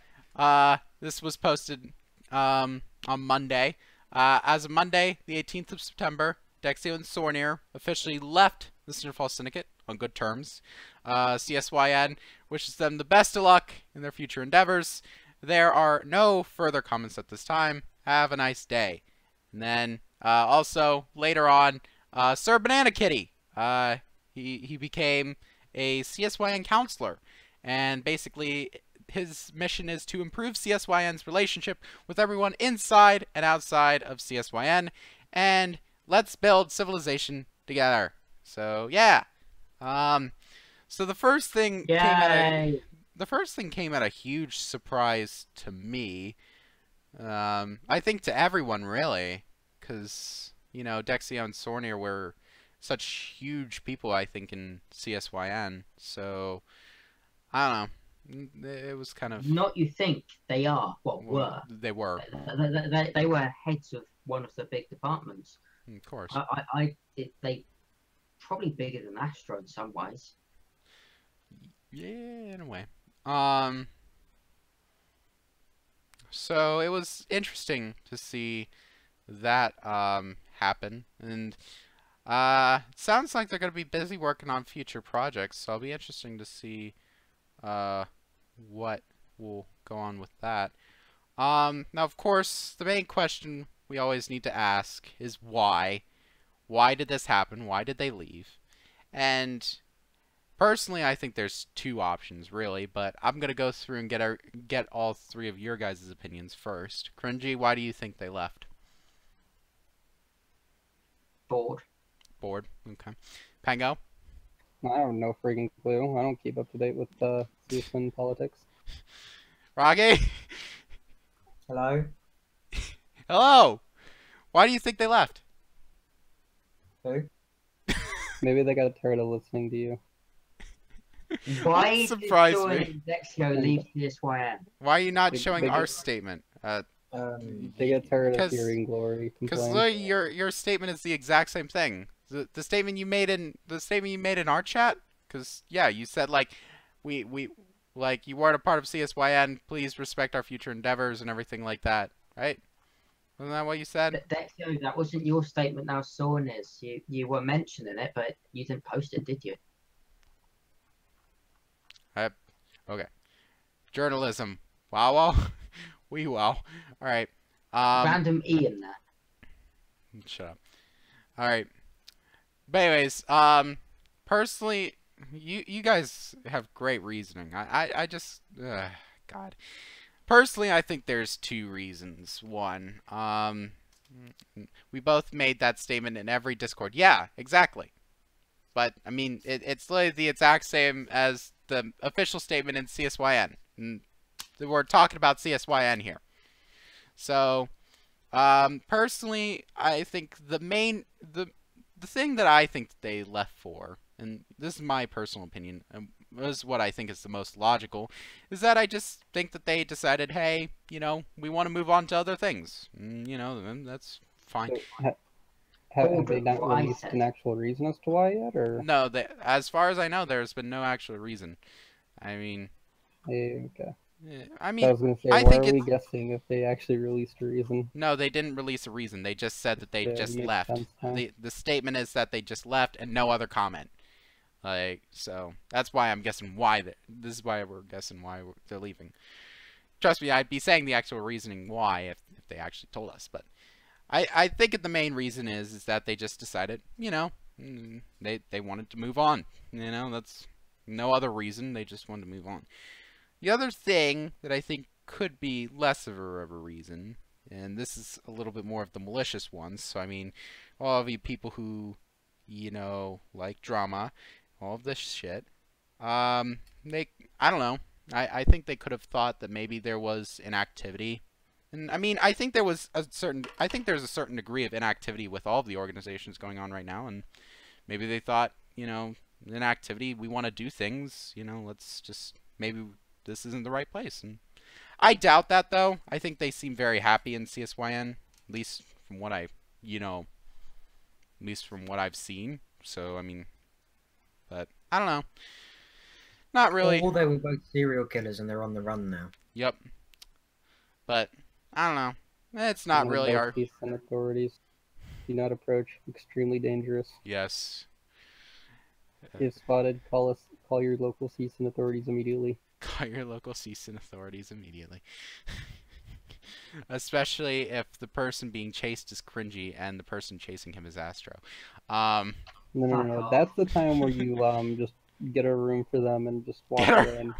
this was posted on Monday. As of Monday, the 18th of September, Nexion and Sornier officially left the Cinderfall Syndicate on good terms. CSYN wishes them the best of luck in their future endeavors. There are no further comments at this time. Have a nice day. And then, also, later on, Sir Banana Kitty, he became a CSYN counselor. And basically, his mission is to improve CSYN's relationship with everyone inside and outside of CSYN. And let's build civilization together. So, yeah. So the first thing came at a huge surprise to me. I think to everyone, really, because, you know, Dexio and Sornier were such huge people, I think, in CSYN. So, I don't know. It was kind of... Not you think, they are. Well, were. They were. They were heads of one of the big departments. Of course. They probably bigger than Astro in some ways. Yeah, in a way. So it was interesting to see that happen, and it sounds like they're going to be busy working on future projects, so it'll be interesting to see what will go on with that. Now, of course, the main question we always need to ask is why? Why did this happen? Why did they leave? And personally, I think there's two options, really, but I'm going to go through and get all three of your guys' opinions first. Cringey, why do you think they left? Bored. Bored. Okay. Pango? I have no freaking clue. I don't keep up to date with CSN politics. Rage? Hello? Hello! Why do you think they left? Who? Maybe they got tired of listening to you. Why did surprised Sean me. and Nexion leave CSYN? Why are you not They- showing they our get- statement? They get tired of hearing Glory Because complain. your statement is the exact same thing. The statement you made in our chat. Because yeah, you said like we like you weren't a part of CSYN. Please respect our future endeavors and everything like that, right? Wasn't that what you said? Nexion, that wasn't your statement. Now Sean is. You were mentioning it, but you didn't post it, did you? Okay. Journalism. Wow, wow. We wow. All right. Random Ian there. Shut up. All right. But anyways, personally, you guys have great reasoning. I just God. Personally, I think there's two reasons. One, we both made that statement in every Discord. Yeah, exactly. But I mean, it's literally the exact same as the official statement in CSYN. And we're talking about CSYN here. So, personally, I think the thing that I think they left for, and this is my personal opinion, and this is what I think is the most logical, is that I just think that they decided, hey, you know, we want to move on to other things. You know, and that's fine. So, have they not released an actual reason as to why yet, or? No, as far as I know, there's been no actual reason. I mean, Okay. I mean, I was gonna say, I why think are we guessing if they actually released a reason? no, they didn't release a reason. They just said that they Yeah, just makes left. sense, huh? The statement is that they just left and no other comment. Like, so that's why I'm guessing why this is why we're guessing why they're leaving. Trust me, I'd be saying the actual reasoning why if they actually told us, but I think the main reason is that they just decided, you know, they wanted to move on. You know, that's no other reason. They just wanted to move on. The other thing that I think could be less of a reason, and this is a little bit more of the malicious ones, so I mean, all of you people who, you know, like drama, all of this shit, I don't know, I think they could have thought that maybe there was inactivity. And I mean, I think there's a certain degree of inactivity with all of the organizations going on right now, and maybe they thought, you know, inactivity, we want to do things, you know, let's just, maybe this isn't the right place. And I doubt that, though. I think they seem very happy in CSYN, at least from what I've seen. So, I mean, but I don't know. Not really. Or they were both serial killers and they're on the run now. Yep. But I don't know. It's not really our. Peace and authorities do not approach. Extremely dangerous. Yes. If spotted, call your local cease and authorities immediately. Call your local cease and authorities immediately. Especially if the person being chased is Cringey and the person chasing him is Astro. No. That's the time where you just get a room for them and just walk away.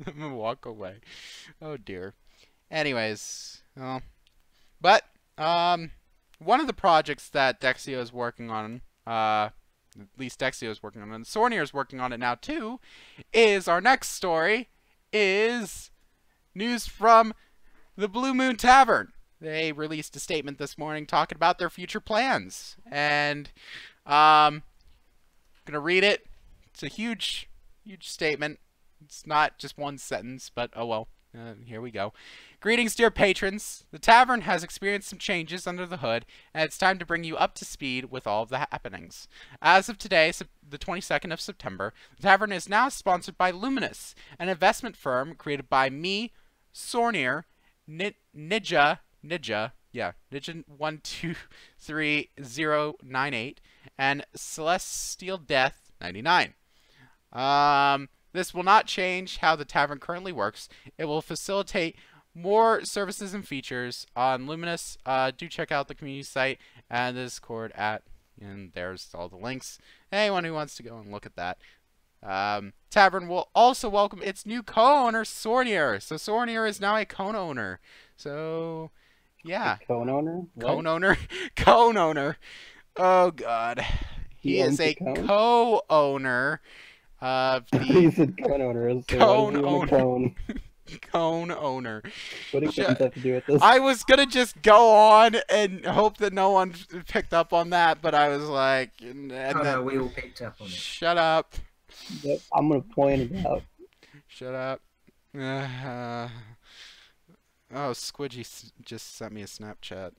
And walk away. Oh dear. Anyways, but one of the projects that Dexio is working on, at least Dexio is working on, and Sornier is working on it now too, is our next story. Is news from the Blue Moon Tavern. They released a statement this morning talking about their future plans, and I'm gonna read it. It's a huge statement. It's not just one sentence, but oh well. Here we go. Greetings, dear patrons. The tavern has experienced some changes under the hood, and it's time to bring you up to speed with all of the happenings. As of today, the 22nd of September, the tavern is now sponsored by Luminous, an investment firm created by me, Sornier, Ninja 123098, and Celestial Death 99. This will not change how the tavern currently works. It will facilitate more services and features on Luminous. Do check out the community site and the Discord and there's all the links. Anyone who wants to go and look at that. Tavern will also welcome its new co-owner, Sornier. So Sornier is now a co-owner. So, yeah. Co-owner? Co-owner? Co-owner. Oh, God. He is a co-owner of the... He's a co-owner. Cone owner. What does that have to do with this? I was gonna just go on and hope that no one picked up on that, but I was like... no, we all picked up on it. Shut up. Yep, I'm gonna point it out. Shut up. Oh, Squidgy just sent me a Snapchat.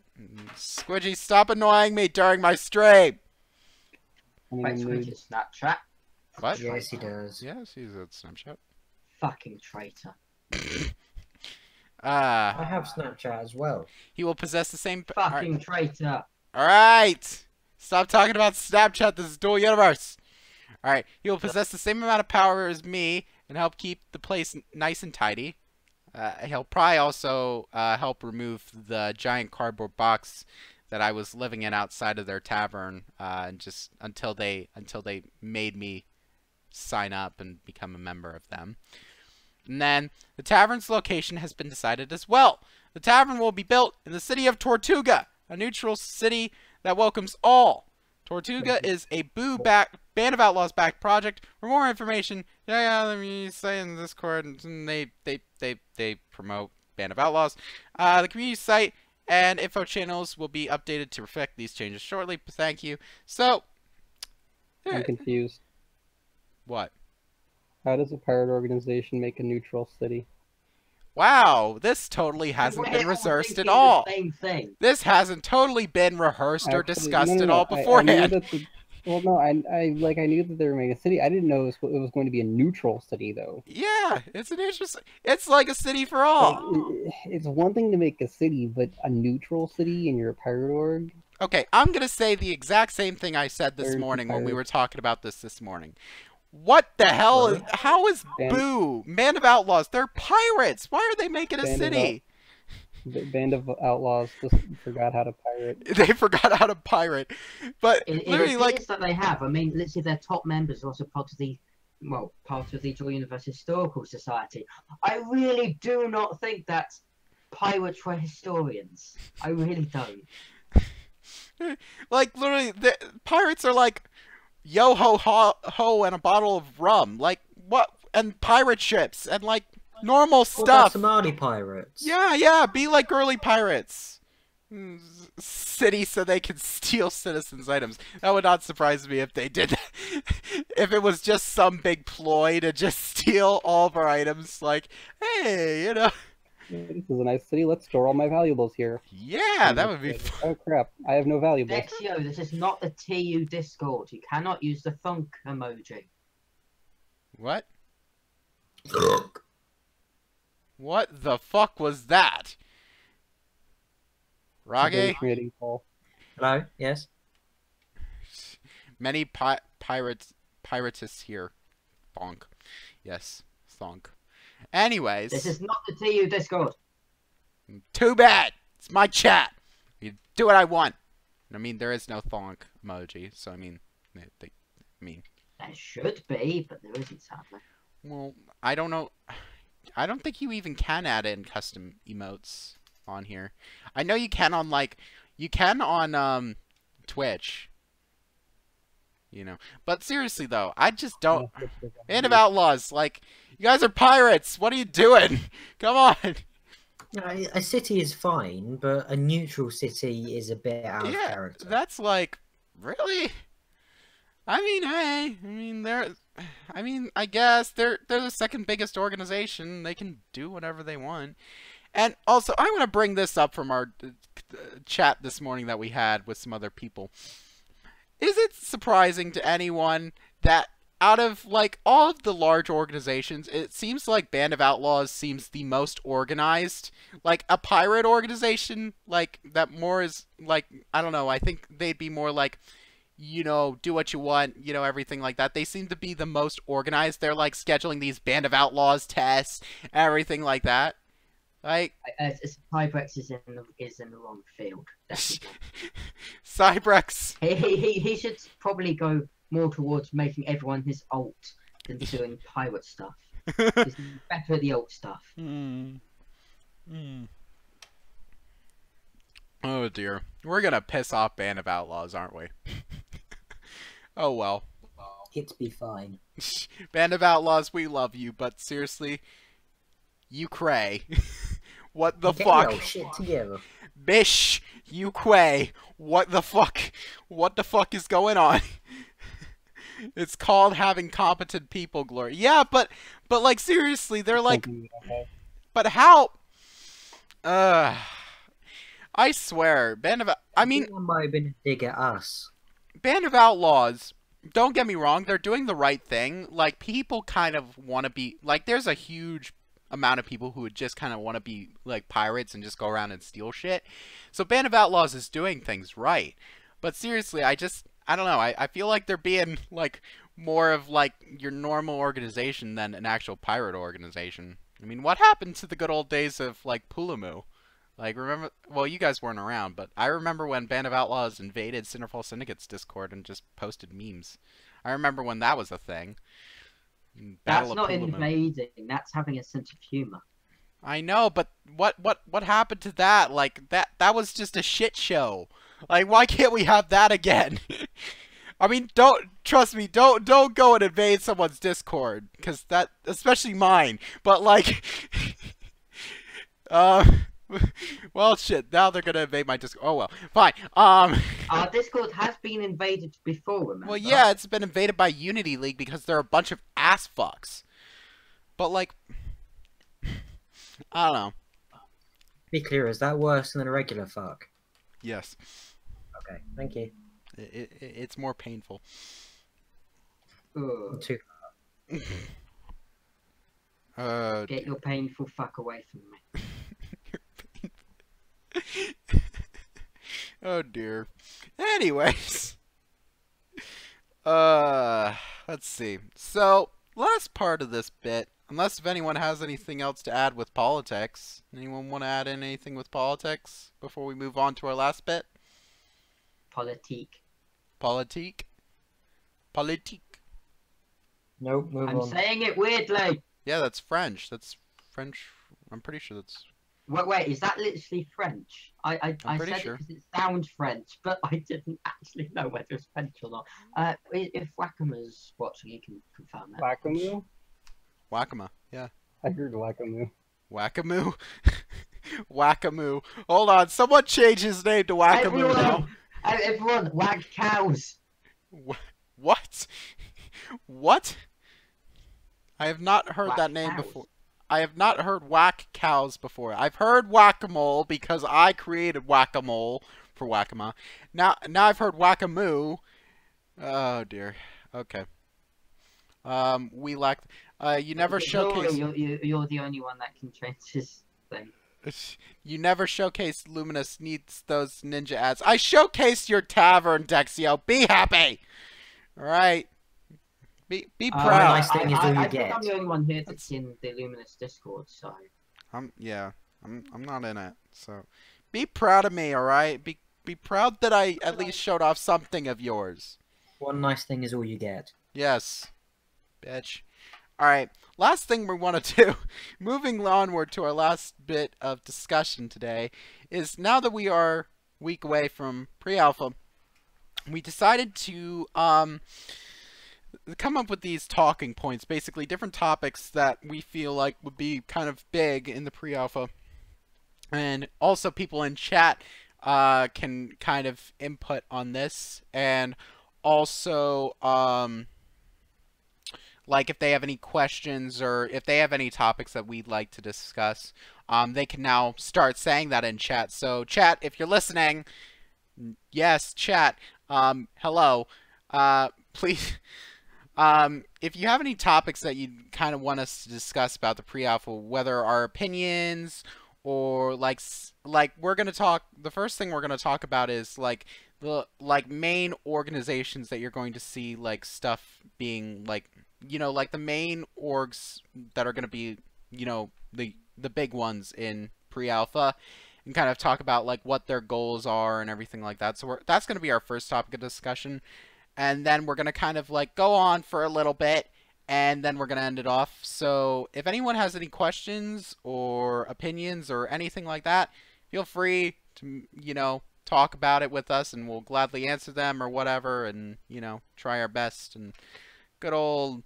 Squidgy, stop annoying me during my stream! Wait, Squidgy's Snapchat? What? Yes, he does. Yes, he's a Snapchat. Fucking traitor. I have Snapchat as well. He will possess the same... Fucking traitor. Alright! Stop talking about Snapchat, this is Dual Universe! Alright, he will possess the same amount of power as me and help keep the place nice and tidy. He'll probably also help remove the giant cardboard box that I was living in outside of their tavern, and just until they made me sign up and become a member of them. And then the tavern's location has been decided as well. The tavern will be built in the city of Tortuga, a neutral city that welcomes all. Tortuga is a Band of Outlaws backed project. For more information, let me say in the Discord, and they promote Band of Outlaws. The community site and info channels will be updated to reflect these changes shortly. Thank you. So, I'm confused. What? How does a pirate organization make a neutral city? Wow, this totally hasn't been rehearsed at all. Same thing. This hasn't totally been rehearsed or discussed at all beforehand. I knew that they were making a city. I didn't know it was going to be a neutral city, though. Yeah, it's an interesting. It's like a city for all. It's one thing to make a city, but a neutral city and you're a pirate org. Okay, I'm gonna say the exact same thing I said this morning when we were talking about this morning. What the hell is... How is Boo, Band of Outlaws? They're pirates! Why are they making a city? The Band of Outlaws just forgot how to pirate. They forgot how to pirate. But literally, like... that they have. I mean, let's say their top members are also part of the Dual Universe Historical Society. I really do not think that pirates were historians. I really don't. Like, literally, the pirates are like... Yo-ho-ho and a bottle of rum. Like, what? And pirate ships. And, like, normal stuff. Somali pirates. Yeah. Be like girly pirates. City so they can steal citizens' items. That would not surprise me if they did that. If it was just some big ploy to just steal all of our items. Like, hey, you know... This is a nice city. Let's store all my valuables here. Yeah, that would be fun. Oh crap, I have no valuables. Nexion, this is not the TU Discord. You cannot use the thunk emoji. What? What the fuck was that? Rage? Hello? Yes? Many piratists here. Thonk. Yes, thonk. Anyways. This is not the TU Discord. Too bad. It's my chat. You do what I want. I mean, there is no thonk emoji, so I mean, there should be, but there isn't, sadly. Well, I don't know. I don't think you even can add in custom emotes on here. I know you can on on Twitch. You know, but seriously though, I just don't. Band of Outlaws, like, you guys are pirates. What are you doing? Come on. A city is fine, but a neutral city is a bit out of character. That's like, really? I mean, hey, they're I mean, I guess they're the second biggest organization. They can do whatever they want. And also, I want to bring this up from our chat this morning that we had with some other people. Is it surprising to anyone that out of, like, all of the large organizations, it seems like Band of Outlaws seems the most organized? Like, a pirate organization, like, that more is, like, I don't know, I think they'd be more like, you know, do what you want, you know, everything like that. They seem to be the most organized. They're, like, scheduling these Band of Outlaws tests, everything like that. Like, Cybrex is in the wrong field. Cybrex. He should probably go more towards making everyone his alt than doing pirate stuff. He's better at the alt stuff. Oh dear, we're gonna piss off Band of Outlaws, aren't we? Oh well. It's be fine. Band of Outlaws, we love you, but seriously, you cray. What the fuck? Get your shit together. Bish, you quay. What the fuck? What the fuck is going on? It's called having competent people, Glory. Yeah, but like seriously, they're like, but how? I swear, I mean, Someone might have been a dig at us. Band of Outlaws. Don't get me wrong, they're doing the right thing. Like, people kind of want to be like, there's a huge amount of people who would just kind of want to be like pirates and just go around and steal shit. So Band of Outlaws is doing things right. But seriously, I don't know. I feel like they're being like more of like your normal organization than an actual pirate organization. I mean, what happened to the good old days of like Pulamu? Like, remember? Well, you guys weren't around, but I remember when Band of Outlaws invaded Cinderfall Syndicate's Discord and just posted memes. I remember when that was a thing. That's not invading. That's having a sense of humor. I know, but what happened to that? Like, that was just a shit show. Like, why can't we have that again? I mean, trust me, don't go and invade someone's Discord, because that, especially mine. But like, well, shit. Now they're gonna invade my Discord. Oh well, fine. Our Discord has been invaded before. Remember? Well, yeah, it's been invaded by Unity League because they're a bunch of ass fucks. But like, I don't know. Be clear, is that worse than a regular fuck? Yes. Okay, thank you. It's more painful. Too. Get your painful fuck away from me. Oh dear. Anyways. Let's see. So, last part of this bit, unless if anyone has anything else to add with politics. Anyone want to add anything with politics before we move on to our last bit? Politique. Politique? Politique. Nope, move on. I'm saying it weirdly. Yeah, that's French. That's French. I'm pretty sure that's... Wait, is that literally French? I pretty said sure. it because it sounds French, but I didn't actually know whether it's French or not. If Wackamo's watching, you can confirm that. Wackamoo? Whackama, yeah. I heard Wackamoo. Wackamoo? Wackamoo. Hold on, someone change his name to Wackamoo now. Everyone, whack cows. What? What? I have not heard Whack that name cows. before. I have not heard whack cows before. I've heard whack-a-mole because I created whack-a-mole for Wackama. Now I've heard whack-a-moo. Oh dear. Okay. We lack. You never showcase. You're the only one that can change his thing. You never showcase Luminous needs those ninja ads. I showcased your tavern, Dexio. Be happy. All right. Be proud. Nice thing is all you I get. think I'm the only one here that's in the Luminous Discord, so. I'm not in it. So, be proud of me. All right. Be proud that I at least showed off something of yours. One nice thing is all you get. Yes, bitch. All right. Last thing we want to do, moving onward to our last bit of discussion today, is now that we are a week away from pre-alpha, we decided to come up with these talking points, basically different topics that we feel like would be kind of big in the pre-alpha. And also people in chat can kind of input on this, and also like if they have any questions or if they have any topics that we'd like to discuss, they can now start saying that in chat. So chat, if you're listening, yes, chat, hello, please, if you have any topics that you kind of want us to discuss about the pre-alpha, whether our opinions or like we're gonna talk. The first thing we're gonna talk about is like the main organizations that you're going to see like stuff being like, you know, like the main orgs that are gonna be, you know, the big ones in pre-alpha, and kind of talk about like what their goals are and everything like that. So that's gonna be our first topic of discussion. And then we're going to kind of like go on for a little bit, and then we're going to end it off. So if anyone has any questions or opinions or anything like that, feel free to, you know, talk about it with us, and we'll gladly answer them or whatever, and, you know, try our best and good old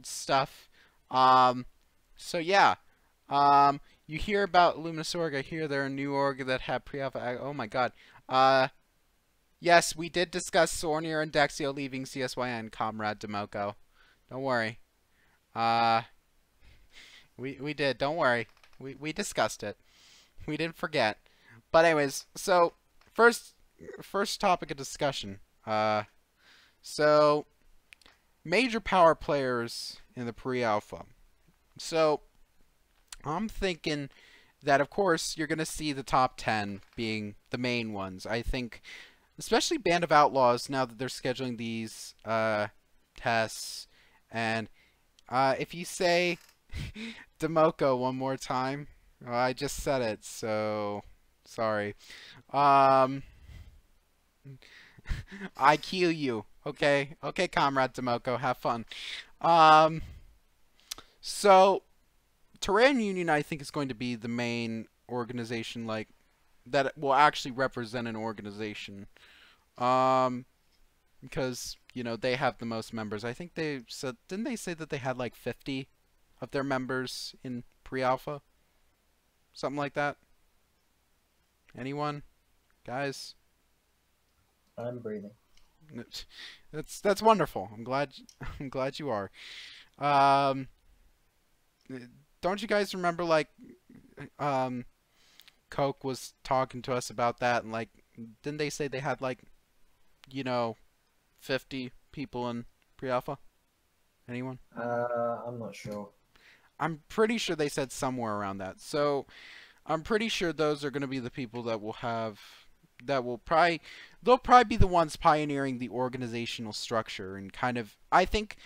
stuff. So yeah, you hear about Luminous Org. I hear they're a new org that had pre-alpha. Oh my god. Yes, we did discuss Sornier and Dexio leaving CSYN, Comrade Demoko. Don't worry. We did. Don't worry. We discussed it. We didn't forget. But anyways, so first topic of discussion. So major power players in the pre-alpha. So I'm thinking that of course you're gonna see the top 10 being the main ones. I think. Especially Band of Outlaws, now that they're scheduling these tests. And if you say Demoko one more time, well, I just said it, so sorry. I kill you, okay? Okay, Comrade Demoko, have fun. So, Terran Union, I think, is going to be the main organization, like, that will actually represent an organization. Because, you know, they have the most members. I think they said, didn't they say that they had like 50 of their members in pre-alpha? Something like that? Anyone? Guys? I'm breathing. That's wonderful. I'm glad you are. Don't you guys remember like Coke was talking to us about that, and like didn't they say they had like, you know, 50 people in pre-alpha? Anyone? I'm not sure. I'm pretty sure they said somewhere around that. So I'm pretty sure those are going to be the people that will have, they'll probably be the ones pioneering the organizational structure, and kind of, I think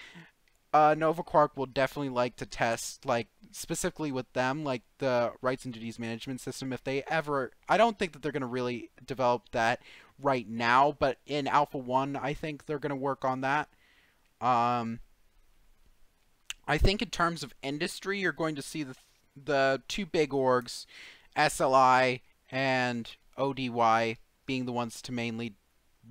Nova Quark will definitely like to test, like, specifically with them, like, the rights and duties management system. If they ever, I don't think that they're going to really develop that right now, but in Alpha 1, I think they're going to work on that. I think in terms of industry, you're going to see the two big orgs, SLI and ODY, being the ones to mainly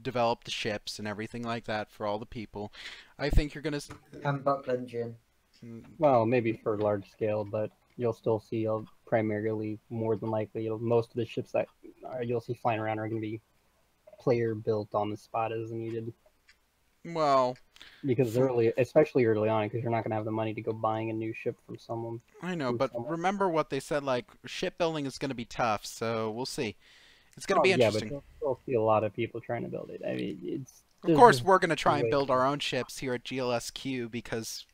develop the ships and everything like that for all the people. I think you're going to... And Buttclenchean. Well, maybe for large scale, but you'll still see primarily, more than likely, most of the ships that you'll see flying around are going to be player built on the spot as needed. Well... Because especially early on, because you're not going to have the money to go buying a new ship from someone. I know, but remember what they said, like, shipbuilding is going to be tough, so we'll see. It's going to be interesting. Yeah, but you'll see a lot of people trying to build it. I mean, of course, we're going to try and build our own ships here at GLSQ because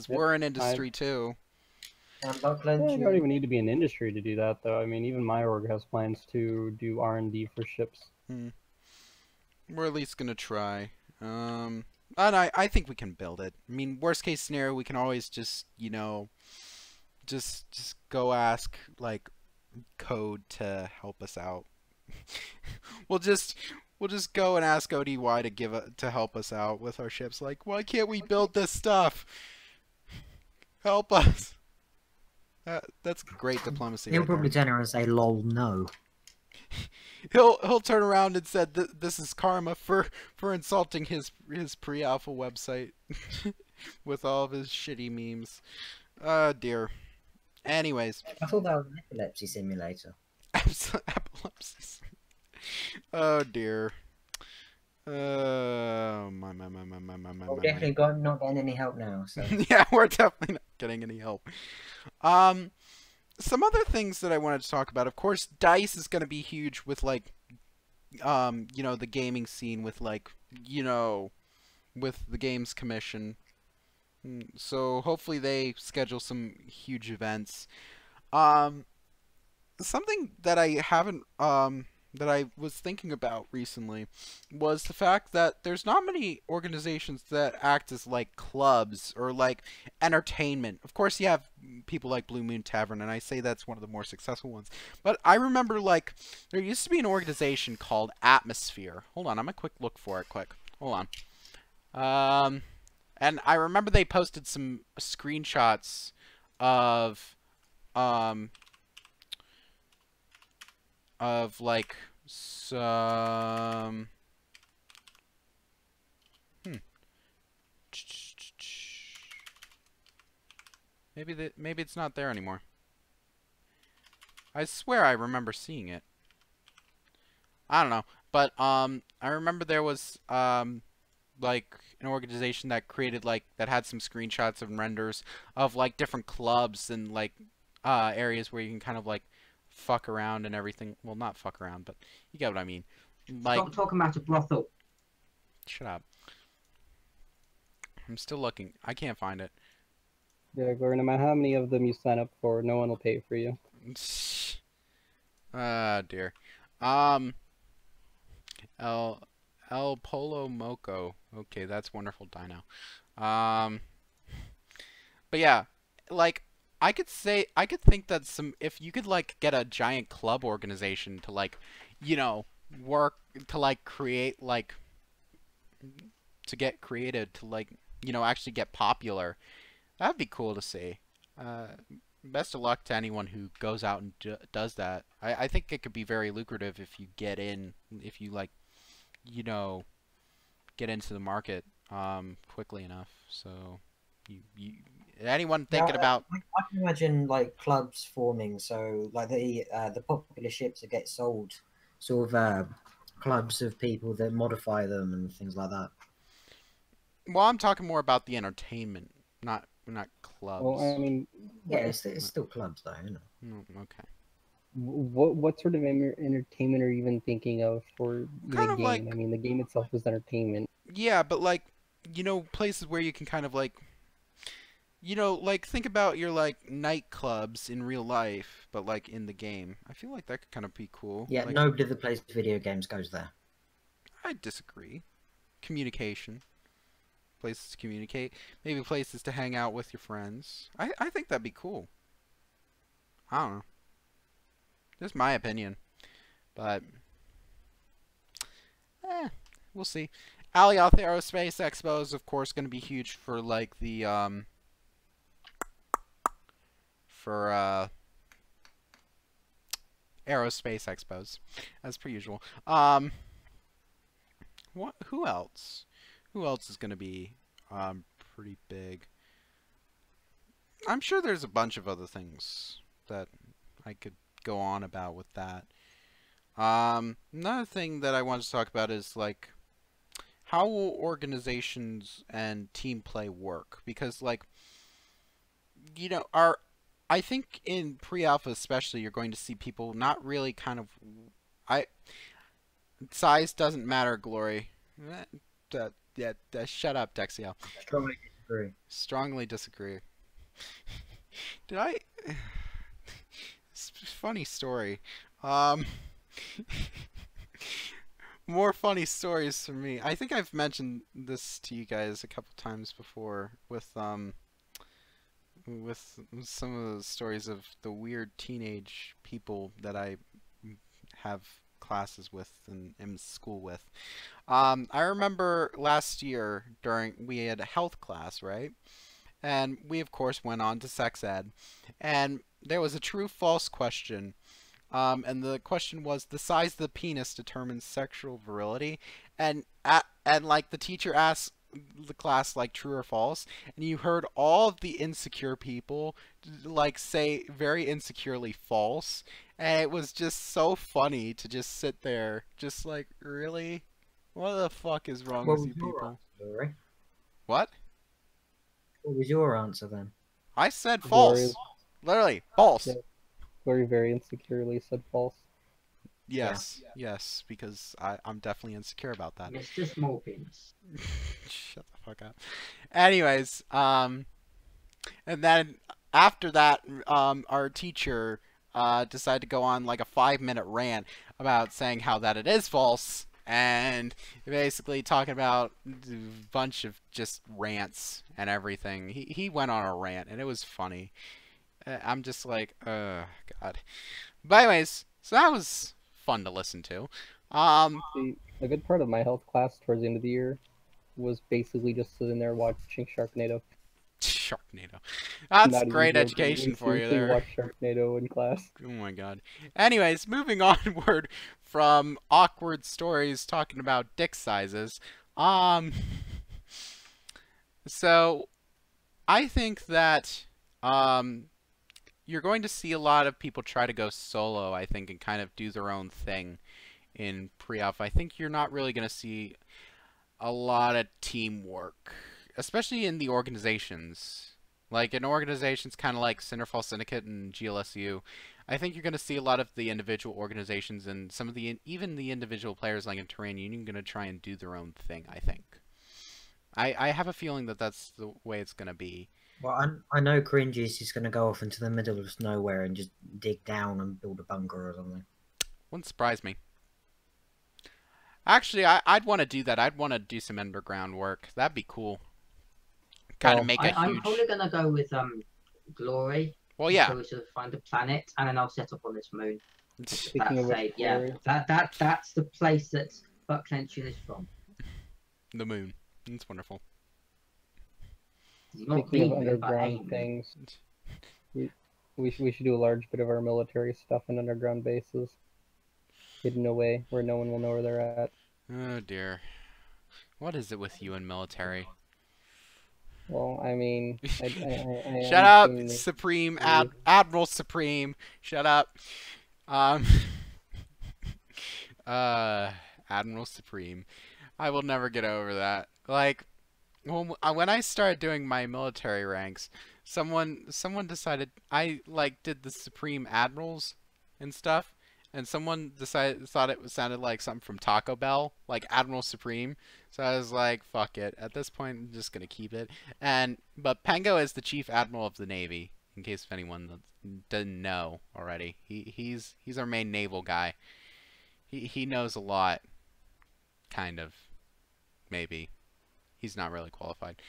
we're an industry too. And you don't even need to be an industry to do that, though. I mean, even my org has plans to do R&D for ships. We're at least going to try. And I think we can build it. I mean, worst case scenario, we can always just, you know, just go ask, like, Code to help us out. we'll just go and ask ODY to help us out with our ships. Like, why can't we build this stuff? Help us. That's great diplomacy. He'll probably turn around and say, "Lol, no." He'll turn around and said this is karma for insulting his pre-alpha website with all of his shitty memes. Oh dear. Anyways. I thought that was an epilepsy simulator. Epilepsy. Oh dear. We're definitely not getting any help now. So. Yeah, we're definitely not getting any help. Some other things that I wanted to talk about. Of course, DICE is going to be huge with like, the gaming scene with like, with the Games Commission. So hopefully they schedule some huge events. Something that I haven't that I was thinking about recently was the fact that there's not many organizations that act as like clubs or like entertainment. Of course, you have people like Blue Moon Tavern, and I say that's one of the more successful ones. But I remember like there used to be an organization called Atmosphere. Hold on, I'm gonna quick look for it. Quick, hold on. And I remember they posted some screenshots of like some maybe it's not there anymore. I swear I remember seeing it. I don't know, but I remember there was like an organization that created like that had some screenshots and renders of like different clubs and like areas where you can kind of like fuck around and everything. Well, not fuck around, but you get what I mean. Like, stop talking about a brothel. Shut up. I'm still looking. I can't find it. Yeah, Gordon, no matter how many of them you sign up for, no one will pay for you. Ah, dear. El Polo Moco. Okay, that's wonderful, Dino. But yeah, like I could think that if you could like get a giant club organization to like, work to like create like to get created to like, actually get popular. That'd be cool to see. Best of luck to anyone who goes out and does that. I think it could be very lucrative if you get in, if you like, get into the market quickly enough. So anyone thinking about? I can imagine like clubs forming. So like the popular ships that get sold, sort of clubs of people that modify them and things like that. Well, I'm talking more about the entertainment, not clubs. Well, I mean, yeah, it's still clubs though, isn't it? Okay. What sort of entertainment are you even thinking of for the game? Like, I mean, the game itself is entertainment. Yeah, but like, places where you can kind of like, like think about your like nightclubs in real life, but like in the game. I feel like that could kind of be cool. Yeah, like, nobody that plays video games goes there. I disagree. Communication. Places to communicate. Maybe places to hang out with your friends. I think that'd be cool. I don't know. Just my opinion. But we'll see. Alioth Aerospace Expo is of course going to be huge for like the aerospace expos, as per usual. Who else? Who else is going to be pretty big? I'm sure there's a bunch of other things that I could go on about with that. Another thing that I wanted to talk about is like how will organizations and team play work? Because like I think in pre-alpha especially you're going to see people not really kind of size doesn't matter, Glory. Shut up, Dexiel. Strongly disagree. Strongly disagree. Did I? Funny story. More funny stories from me. I think I've mentioned this to you guys a couple times before with some of the stories of the weird teenage people that I have classes with and in school with. I remember last year we had a health class, right? And we of course went on to sex ed, and there was a true-false question. And the question was, the size of the penis determines sexual virility, and like the teacher asked the class like true or false, and you heard all of the insecure people like say very insecurely false, and it was just so funny to just sit there just like, really? What the fuck is wrong What with was you your people? answer, Rory? What? What was your answer then? I said Glory, false. Literally, false. yeah, Glory very insecurely said false. Yes, yes, because I'm definitely insecure about that. Mr. Small Penis. Shut the fuck up. Anyways, and then after that, our teacher decided to go on like a 5-minute rant about saying how that it is false, and basically talking about a bunch of just rants and everything. He went on a rant, and it was funny. I'm just like, God. But anyways, so that was fun to listen to. See, a good part of my health class towards the end of the year was basically just sitting there watching Sharknado. Sharknado. That's Not even great joking. education We for you seriously there. watched Sharknado in class. Oh my god. Anyways, moving onward from awkward stories talking about dick sizes. So I think that you're going to see a lot of people try to go solo, I think, and kind of do their own thing in pre-alpha. I think you're not really going to see a lot of teamwork, especially in the organizations. Like in organizations kind of like Cinderfall Syndicate and GLSU, I think you're going to see a lot of the individual organizations and some of the even the individual players like in Terrain Union going to try and do their own thing, I think. I have a feeling that that's the way it's going to be. Well, I know Cringey is just going to go off into the middle of nowhere and just dig down and build a bunker or something. Wouldn't surprise me. Actually, I'd want to do that. I'd want to do some underground work. That'd be cool. Kind of make a I'm huge... probably gonna go with Glory. Well, yeah. So we should find a planet, and then I'll set up on this moon. Speaking of which, Yeah, Glory, that's the place that Buttclenchean is from. The moon. It's wonderful. Not speaking the of moon, but a underground moon. things, we should do a large bit of our military stuff in underground bases, hidden away where no one will know where they're at. Oh dear. What is it with you and military? Well, I mean, I Shut up, Supreme Admiral Supreme. Shut up. Admiral Supreme. I will never get over that. Like, when I started doing my military ranks, someone decided I did the Supreme Admirals and stuff, and someone thought it sounded like something from Taco Bell, like Admiral Supreme. So I was like, fuck it. At this point, I'm just gonna keep it. But Pango is the Chief Admiral of the Navy, in case if anyone didn't know already. He's our main naval guy. He knows a lot, kind of, maybe. He's not really qualified.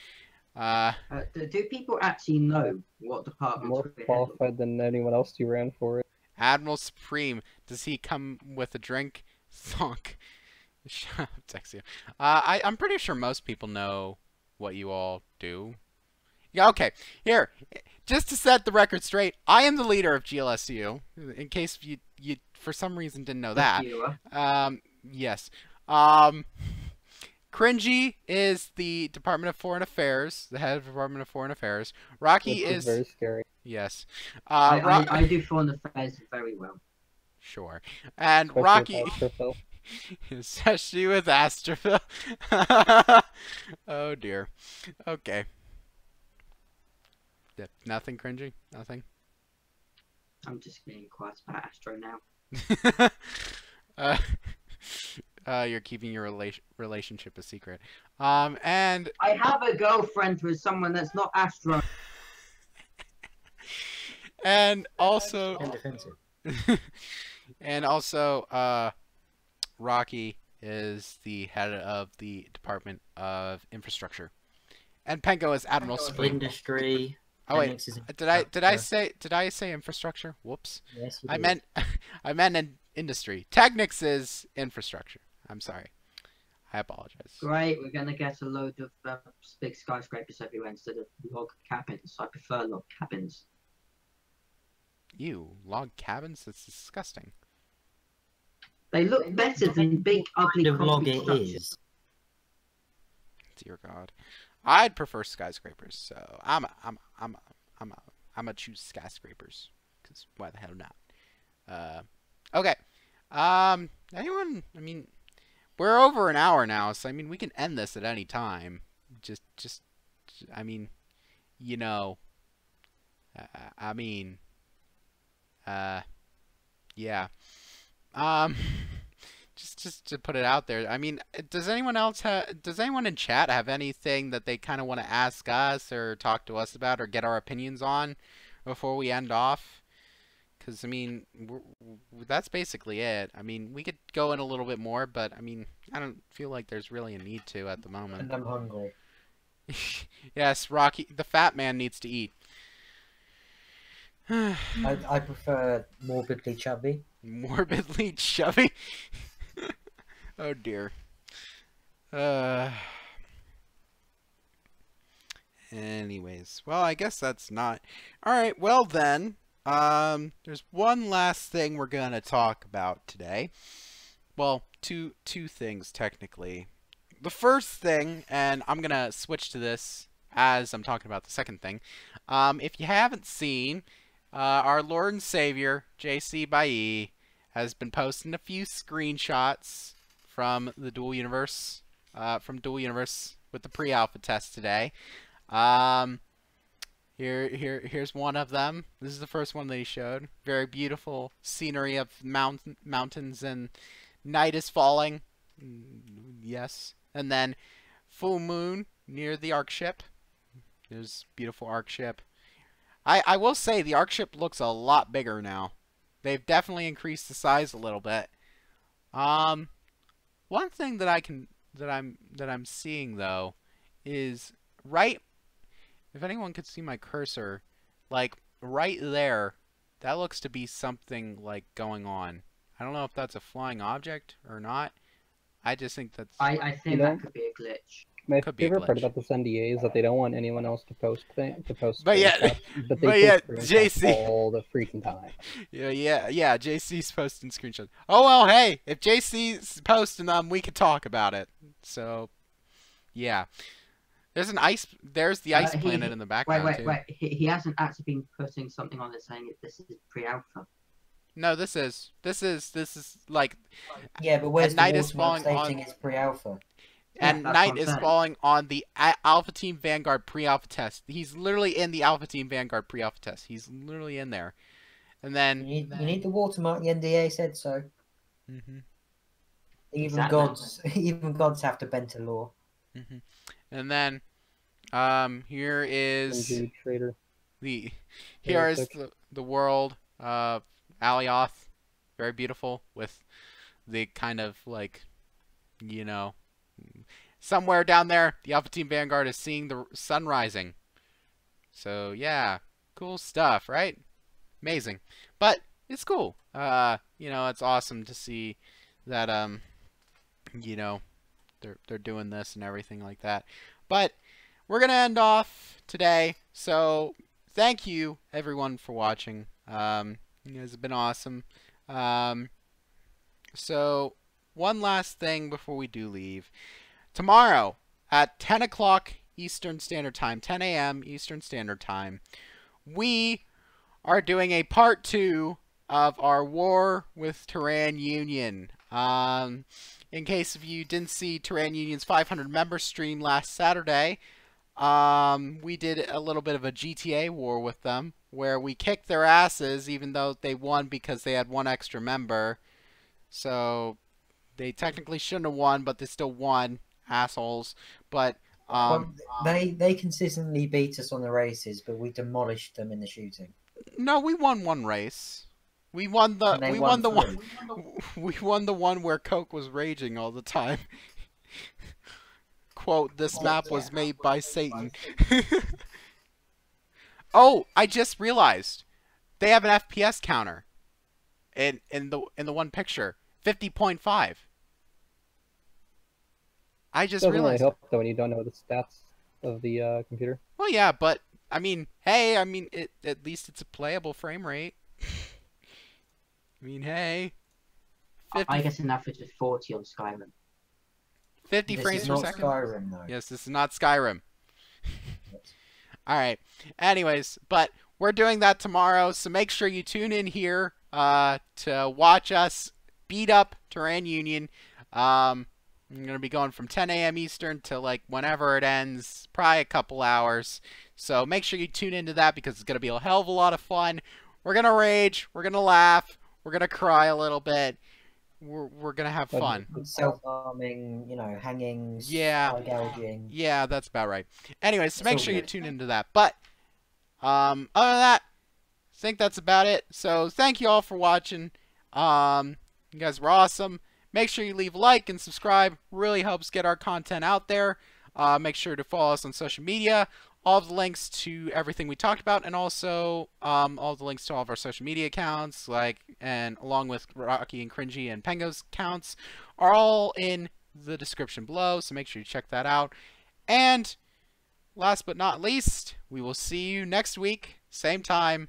Do people actually know what department? More qualified than anyone else who ran for it. Admiral Supreme. Does he come with a drink? Thunk. Shut up, Texio. I'm pretty sure most people know what you all do. Yeah, okay. Here, just to set the record straight, I am the leader of GLSU. In case you for some reason didn't know that. Yes. Cringey is the Department of Foreign Affairs, the head of Department of Foreign Affairs. Rocky is very scary. Yes. I do foreign affairs very well. Sure. And Especially Rocky, especially with Astroville. Oh dear. Okay. Yeah, nothing cringy. Nothing. I'm just being quiet about Astro now. You're keeping your relationship a secret. And I have a girlfriend with someone that's not Astro. And also, Rocky is the head of the Department of Infrastructure, and Pengo is Admiral Supreme. Industry. Oh wait, did I say infrastructure? Whoops. Yes, I meant in industry. Technics is infrastructure. I'm sorry. I apologize. Great, we're gonna get a load of big skyscrapers everywhere instead of log cabins. I prefer log cabins. Ew, log cabins? That's disgusting. They look better than big, ugly concrete structures. Dear God, I'd prefer skyscrapers. So I'm a choose skyscrapers because why the hell not? Okay. Anyone? I mean, we're over an hour now, so I mean, we can end this at any time. I mean, you know, I mean, yeah. Just to put it out there. I mean, does anyone in chat have anything that they kind of want to ask us or talk to us about or get our opinions on before we end off? Because, I mean, that's basically it. I mean, we could go in a little bit more, but, I mean, I don't feel like there's really a need to at the moment. And I'm hungry. Yes, Rocky, the fat man needs to eat. I prefer morbidly chubby. Morbidly chubby? Oh, dear. Anyways, well, I guess that's not... Alright, well then, there's one last thing we're gonna talk about today. Well, two things, technically. The first thing, and I'm gonna switch to this as I'm talking about the second thing. If you haven't seen, our Lord and Savior, JC by E, has been posting a few screenshots from the Dual Universe, with the pre-alpha test today. Here's one of them. This is the first one that he showed. Very beautiful scenery of mountains and night is falling. Yes. And then full moon near the Ark ship. There's beautiful Ark ship. I will say the Ark ship looks a lot bigger now. They've definitely increased the size a little bit. One thing that I'm seeing though is right, if anyone could see my cursor, like right there, that looks to be something like going on. I don't know if that's a flying object or not. I just think that's... I think that could be a glitch. My favorite part about this NDA is that they don't want anyone else to post but yeah, but they post JC all the freaking time. Yeah, JC's posting screenshots. Oh well, hey, if JC's posting them, we could talk about it. So, yeah. There's the ice planet in the background too. Wait. He hasn't actually been putting something on it saying this is pre-alpha. No, this is like... Yeah, but where's the night is falling stating on... it's pre-alpha? And night is falling on the Alpha Team Vanguard pre-alpha test. He's literally in the Alpha Team Vanguard pre-alpha test. He's literally in there. And then... You need the watermark, the NDA said so. Mm-hmm. Even gods have to bend to law. Mm-hmm. And then, here is the world of Alioth. Very beautiful with the kind of like, you know, somewhere down there, the Alpha Team Vanguard is seeing the sun rising. So yeah, cool stuff, right? Amazing. But it's cool. You know, it's awesome to see that you know, they're doing this and everything like that. But we're gonna end off today. So thank you everyone for watching. You guys have been awesome. So one last thing before we do leave. Tomorrow at 10 o'clock Eastern Standard Time, 10 a.m. Eastern Standard Time, we are doing a part 2 of our War with Terran Union. In case if you didn't see Terran Union's 500 member stream last Saturday, we did a little bit of a GTA war with them, where we kicked their asses even though they won because they had one extra member. So they technically shouldn't have won, but they still won, assholes. But they consistently beat us on the races, but we demolished them in the shooting. No, we won one race. We won the one where Coke was raging all the time. Quote, this map was made by Satan. Oh, I just realized. They have an FPS counter. In the one picture. 50.5. I just realized. Doesn't really help though when you don't know the stats of the computer. Well, yeah, but I mean, hey, I mean, at least it's a playable frame rate. I mean, hey. 50... I guess an average of 40 on Skyrim. 50 frames per second. Skyrim, though. Yes, this is not Skyrim. All right. Anyways, but we're doing that tomorrow, so make sure you tune in here to watch us beat up Terran Union. I'm going to be going from 10 a.m. Eastern to like whenever it ends, probably a couple hours. So make sure you tune into that because it's going to be a hell of a lot of fun. We're going to rage. We're going to laugh. We're going to cry a little bit. We're going to have fun. Self-harming, you know, hangings, yeah, gouging. Yeah, that's about right. Anyways, so make sure you tune into that. But other than that, I think that's about it. So thank you all for watching. You guys were awesome. Make sure you leave a like and subscribe. Really helps get our content out there. Make sure to follow us on social media. All of the links to everything we talked about, and also all the links to all of our social media accounts, and along with Rocky and Cringey and Pengo's accounts, are all in the description below. So make sure you check that out. And last but not least, we will see you next week, same time,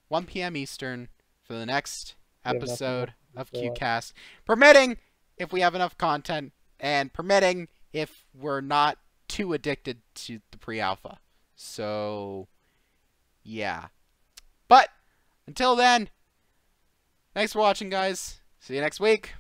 1 p.m. Eastern, for the next episode of QCast, permitting if we have enough content, and permitting if we're not too addicted to the pre-alpha. So, yeah. But, until then, thanks for watching, guys. See you next week.